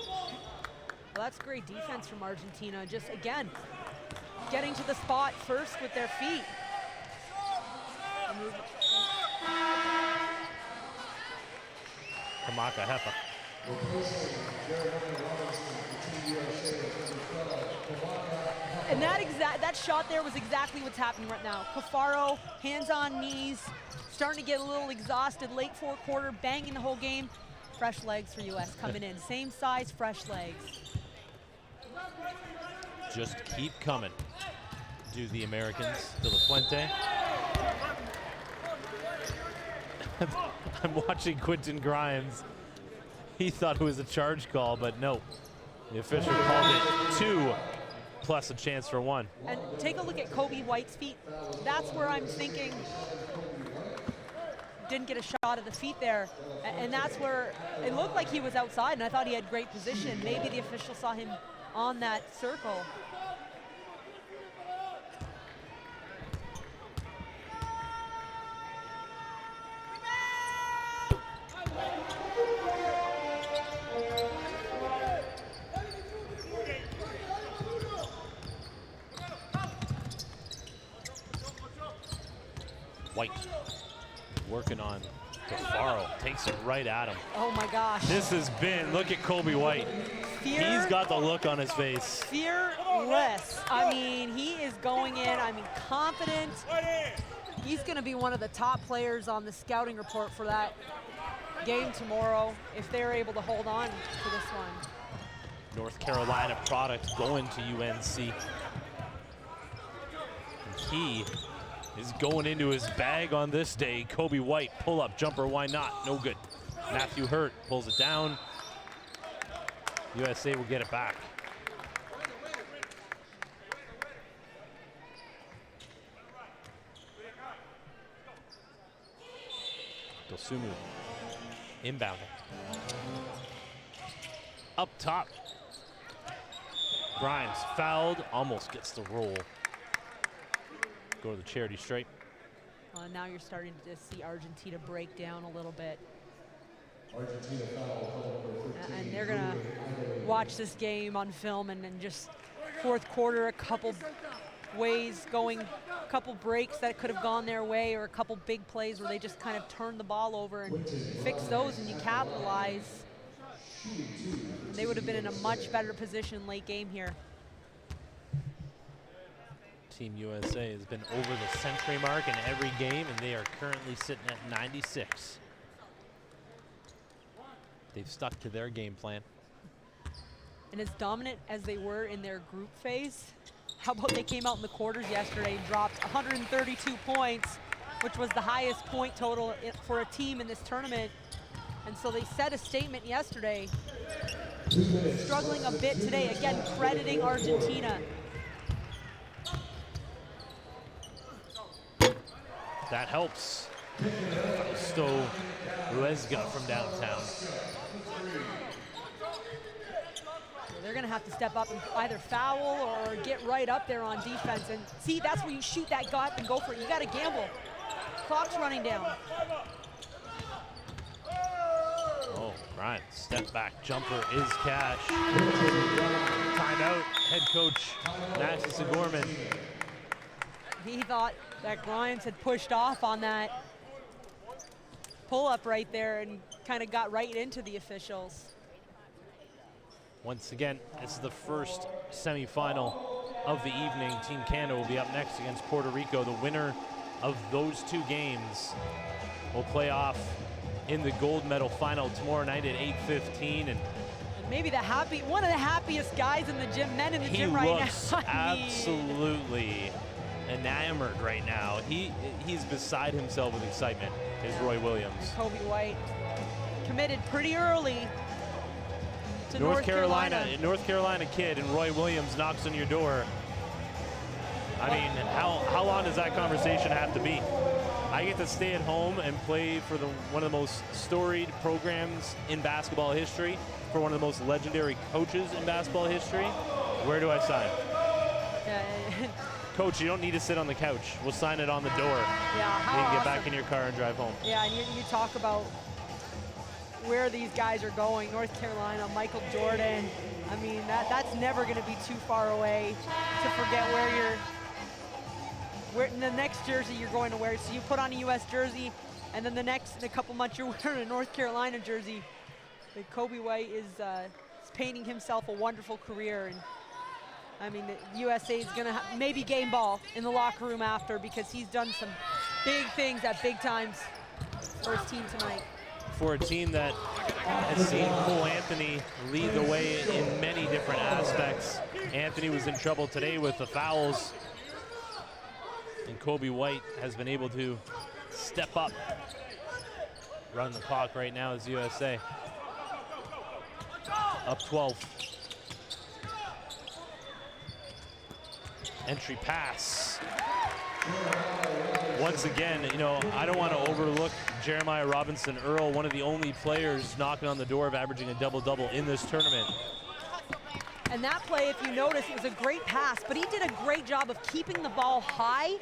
Well, that's great defense from Argentina. Just, again, getting to the spot first with their feet. Kamaka Hepa. And that shot there was exactly what's happening right now. Cafaro, hands on knees, starting to get a little exhausted, late fourth quarter, banging the whole game. Fresh legs for US coming in. Same size, fresh legs. Just keep coming, do the Americans. De La Fuente. I'm watching Quinton Grimes. He thought it was a charge call, but no. The official called it 2 plus a chance for 1. And take a look at Kobe White's feet. That's where I'm thinking didn't get a shot of the feet there. And that's where it looked like he was outside, and I thought he had great position. Maybe the official saw him on that circle. White working on Cafaro, takes it right at him. Oh my gosh. This has been, look at Kobe White. He's got the look on his face. Fearless. I mean, he is going in, confident. He's gonna be one of the top players on the scouting report for that game tomorrow, if they're able to hold on to this one. North Carolina product going to UNC. And he is going into his bag on this day. Kobe White, pull up jumper, why not? No good. Matthew Hurt pulls it down. USA will get it back. Dosumu inbounding. Up top. Grimes fouled, almost gets the roll. Go to the charity stripe. Now you're starting to see Argentina break down a little bit. Argentina foul. And they're gonna watch this game on film and then just fourth quarter, a couple ways going, a couple breaks that could have gone their way, or a couple big plays where they just kind of turned the ball over and fix those and you capitalize. They would have been in a much better position late game here. Team USA has been over the century mark in every game, and they are currently sitting at 96. They've stuck to their game plan. And as dominant as they were in their group phase, how about they came out in the quarters yesterday and dropped 132 points, which was the highest point total for a team in this tournament. And so they set a statement yesterday, struggling a bit today, again crediting Argentina. That helps. Fausto Ruesga from downtown. They're going to have to step up and either foul or get right up there on defense. And see, that's where you shoot that gut and go for it. You got to gamble. Clock's running down. Oh, Grimes, step back jumper is cash. Timeout, head coach Nancy Segorman. He thought that Grimes had pushed off on that pull-up right there and kind of got right into the officials. Once again, this is the first semifinal of the evening. Team Canada will be up next against Puerto Rico. The winner of those two games will play off in the gold medal final tomorrow night at 8:15. And maybe one of the happiest guys in the gym, men in the gym right now. He looks absolutely enamored right now. He's beside himself with excitement, is Roy Williams. Kobe White committed pretty early to North Carolina kid, and Roy Williams knocks on your door. I mean, how long does that conversation have to be? I get to stay at home and play for one of the most storied programs in basketball history, for one of the most legendary coaches in basketball history. Where do I sign? Coach, you don't need to sit on the couch. We'll sign it on the door. Yeah, you can get back in your car and drive home. Yeah, and you talk about where these guys are going. North Carolina, Michael Jordan. I mean, that's never going to be too far away to forget where in the next jersey you're going to wear. So you put on a U.S. jersey, and then in a couple months you're wearing a North Carolina jersey. But Kobe White is painting himself a wonderful career. And I mean, the USA is going to maybe game ball in the locker room after, because he's done some big things at big times for his team tonight. For a team that has seen Cole Anthony lead the way in many different aspects. Anthony was in trouble today with the fouls, and Kobe White has been able to step up. Run the clock right now is USA. Up 12. Entry pass. Once again, you know, I don't want to overlook Jeremiah Robinson Earl, one of the only players knocking on the door of averaging a double-double in this tournament. And that play, if you notice, it was a great pass, but he did a great job of keeping the ball high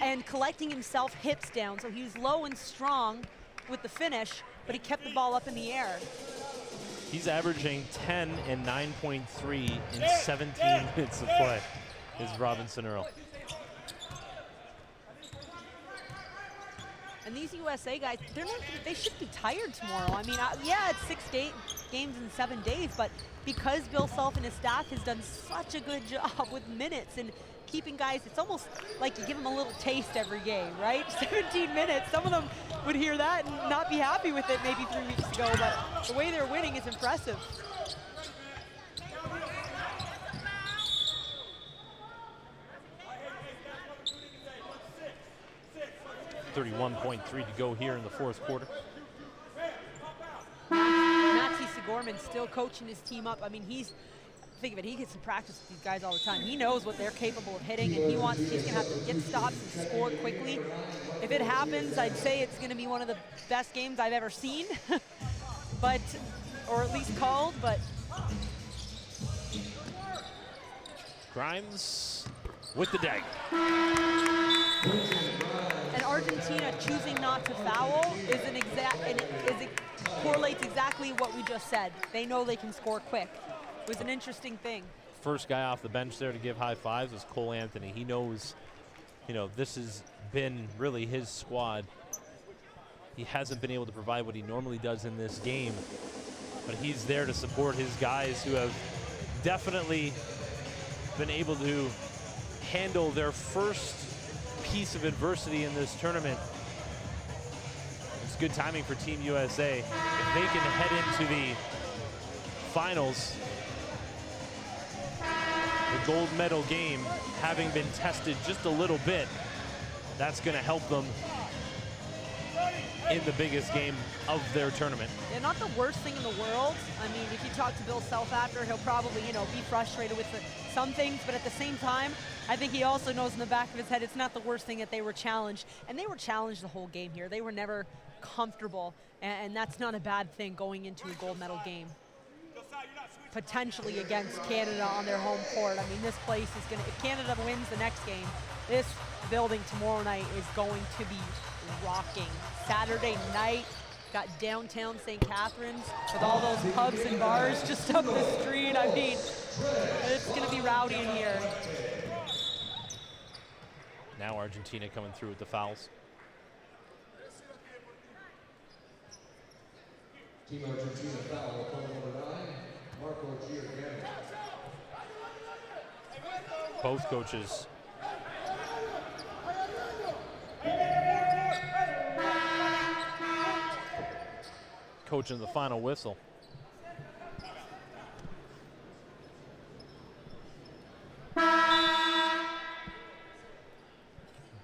and collecting himself hips down. So he was low and strong with the finish, but he kept the ball up in the air. He's averaging 10 and 9.3 in 17 minutes of play, is Robinson Earl. And these USA guys, they should be tired tomorrow. I mean, yeah, it's 6 games in 7 days, but because Bill Self and his staff has done such a good job with minutes and keeping guys, it's almost like you give them a little taste every game, right? 17 minutes, some of them would hear that and not be happy with it maybe 3 weeks ago, but the way they're winning is impressive. 31.3 to go here in the fourth quarter. Nancy Segorman still coaching his team up. I mean, think of it, he gets some practice with these guys all the time. He knows what they're capable of hitting, and he's gonna have to get stops and score quickly. If it happens, I'd say it's gonna be one of the best games I've ever seen, or at least called, but. Grimes with the dagger. And Argentina choosing not to foul it correlates exactly what we just said. They know they can score quick. It was an interesting thing. First guy off the bench there to give high fives was Cole Anthony. He knows, you know, this has been really his squad. He hasn't been able to provide what he normally does in this game, but he's there to support his guys who have definitely been able to handle their first piece of adversity in this tournament. It's good timing for Team USA. If they can head into the finals, the gold medal game having been tested just a little bit, that's going to help them in the biggest game of their tournament. Yeah, not the worst thing in the world. I mean, if you talk to Bill Self after, he'll probably, you know, be frustrated with some things, but at the same time, I think he also knows in the back of his head it's not the worst thing that they were challenged, and they were challenged the whole game here. They were never comfortable, and that's not a bad thing going into a gold medal game. Potentially against Canada on their home court. I mean, this place is going to, if Canada wins the next game, this building tomorrow night is going to be rocking. Saturday night, got downtown St. Catharines with all those pubs and bars just up the street. I mean, it's going to be rowdy in here. Now Argentina coming through with the fouls. Team Argentina foul, call number 9, Marco Giordano. Both coaches coaching the final whistle.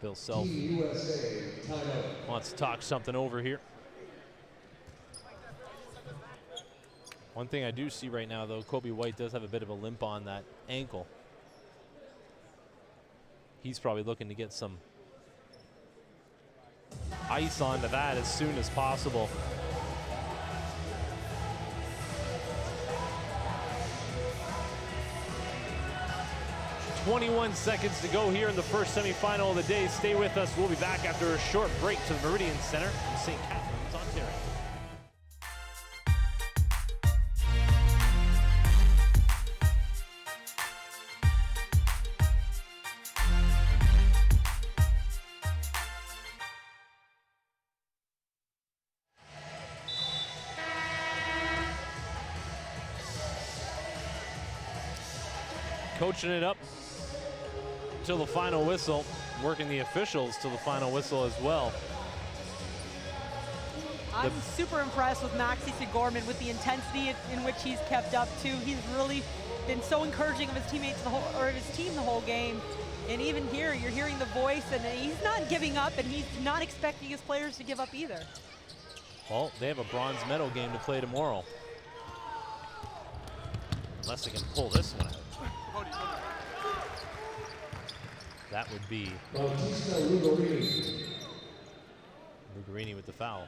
Bill Self wants to talk something over here. One thing I do see right now, though, Kobe White does have a bit of a limp on that ankle. He's probably looking to get some ice onto that as soon as possible. "21 seconds to go here in the first semifinal of the day. Stay with us. We'll be back after a short break to the Meridian Center in St. Catharines, Ontario. Coaching it up till the final whistle, working the officials till the final whistle as well. I'm super impressed with Maxi Sigorman with the intensity in which he's kept up too. He's really been so encouraging of his teammates his team the whole game. And even here, you're hearing the voice, and he's not giving up, and he's not expecting his players to give up either. Well, they have a bronze medal game to play tomorrow. Unless they can pull this one out. That would be Lugarini with the foul.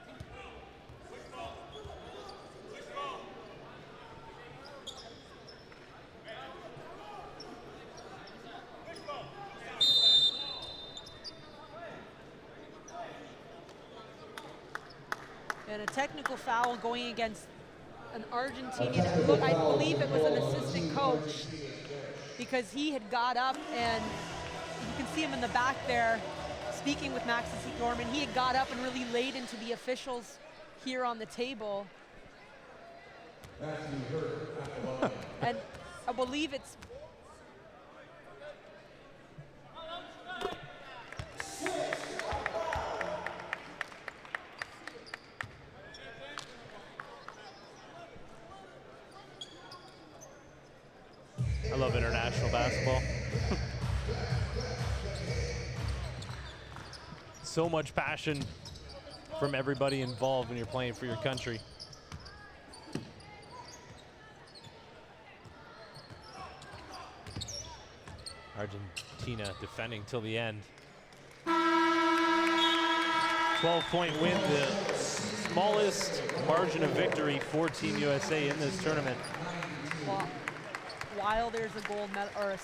And a technical foul going against an Argentinian. Look, I believe it was an assistant coach, because he had got up, and you can see him in the back there speaking with Maxi Sigorman. He had got up and really laid into the officials here on the table. And I believe it's I love international basketball. So much passion from everybody involved when you're playing for your country. Argentina defending till the end. 12-point win, the smallest margin of victory for Team USA in this tournament. While there's a gold medal or a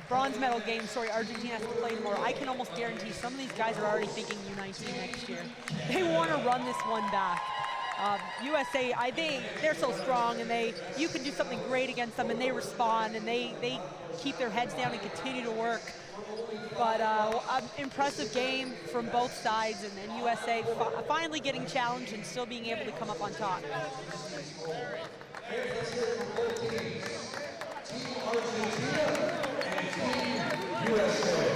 bronze medal game, sorry, Argentina has to play more. I can almost guarantee some of these guys are already thinking U19 next year. They want to run this one back. USA, they're so strong, and you can do something great against them, and they respond, and they keep their heads down and continue to work. But impressive game from both sides, and USA finally getting challenged and still being able to come up on top. USA.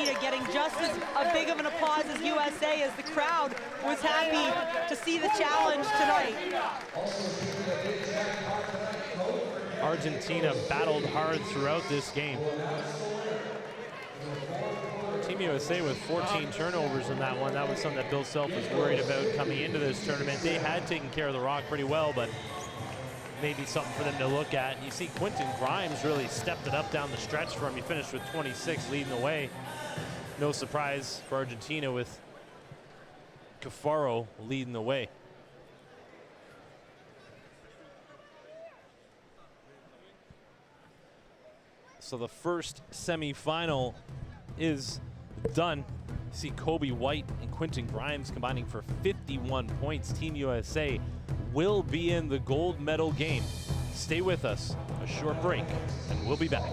Argentina getting just as big of an applause as USA, as the crowd was happy to see the challenge tonight. Argentina battled hard throughout this game. Team USA with 14 turnovers in that one. That was something that Bill Self was worried about coming into this tournament. They had taken care of the rock pretty well, but maybe something for them to look at. You see Quinton Grimes really stepped it up down the stretch for him. He finished with 26, leading the way. No surprise for Argentina with Cafaro leading the way. So the first semifinal is done. You see Kobe White and Quinton Grimes combining for 51 points. Team USA will be in the gold medal game. Stay with us, a short break, and we'll be back.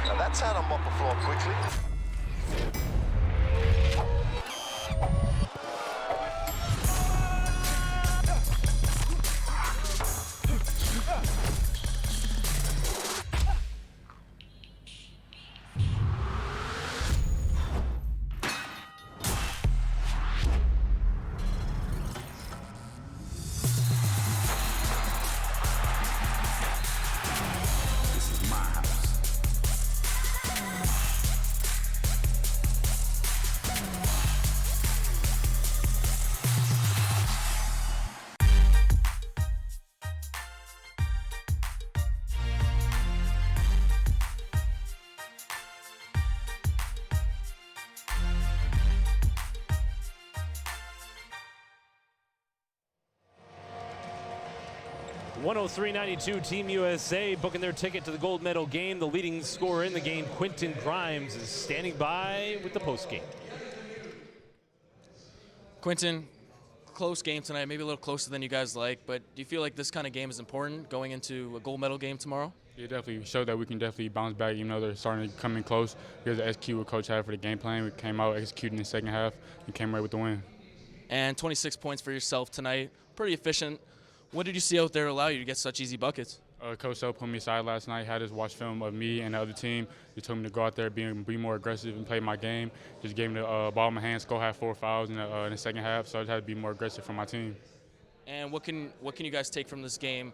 Now that's how to mop the floor quickly. .103.92 Team USA booking their ticket to the gold medal game. The leading scorer in the game, Quinton Grimes, is standing by with the post game. Quinton, close game tonight, maybe a little closer than you guys like, but do you feel like this kind of game is important going into a gold medal game tomorrow? Yeah, definitely showed that we can definitely bounce back, even though they're starting to come in close. Because the execute what coach had for the game plan, we came out executing in the second half and came right with the win. And 26 points for yourself tonight, pretty efficient. What did you see out there allow you to get such easy buckets? Coach Self put me aside last night, had us watch film of me and the other team. He told me to go out there, be more aggressive and play my game. Just gave me the ball in my hands, go have 4 fouls in the second half, so I just had to be more aggressive for my team. And what can you guys take from this game?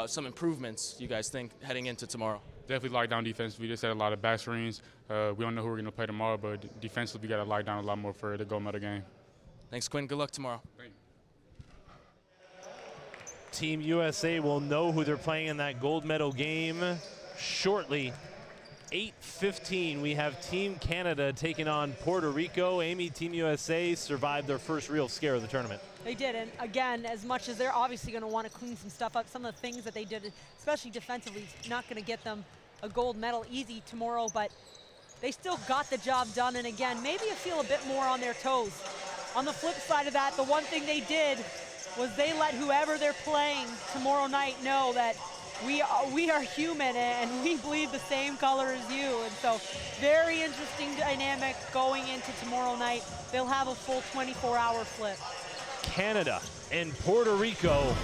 Some improvements you guys think heading into tomorrow? Definitely lock down defense. We just had a lot of back screens. We don't know who we're going to play tomorrow, but defensively we got to lock down a lot more for the gold medal game. Thanks, Quinn. Good luck tomorrow. Thank you. Team USA will know who they're playing in that gold medal game shortly. 8:15, we have Team Canada taking on Puerto Rico. Amy, Team USA survived their first real scare of the tournament. They did, and again, as much as they're obviously going to want to clean some stuff up, some of the things that they did, especially defensively, not going to get them a gold medal easy tomorrow, but they still got the job done, and again, maybe you feel a bit more on their toes. On the flip side of that, the one thing they did was they let whoever they're playing tomorrow night know that we are human and we bleed the same color as you. And so very interesting dynamic going into tomorrow night. They'll have a full 24-hour flip. Canada and Puerto Rico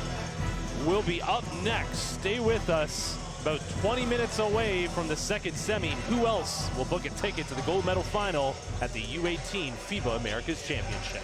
will be up next. Stay with us. About 20 minutes away from the second semi. Who else will book a ticket to the gold medal final at the U18 FIBA Americas Championship?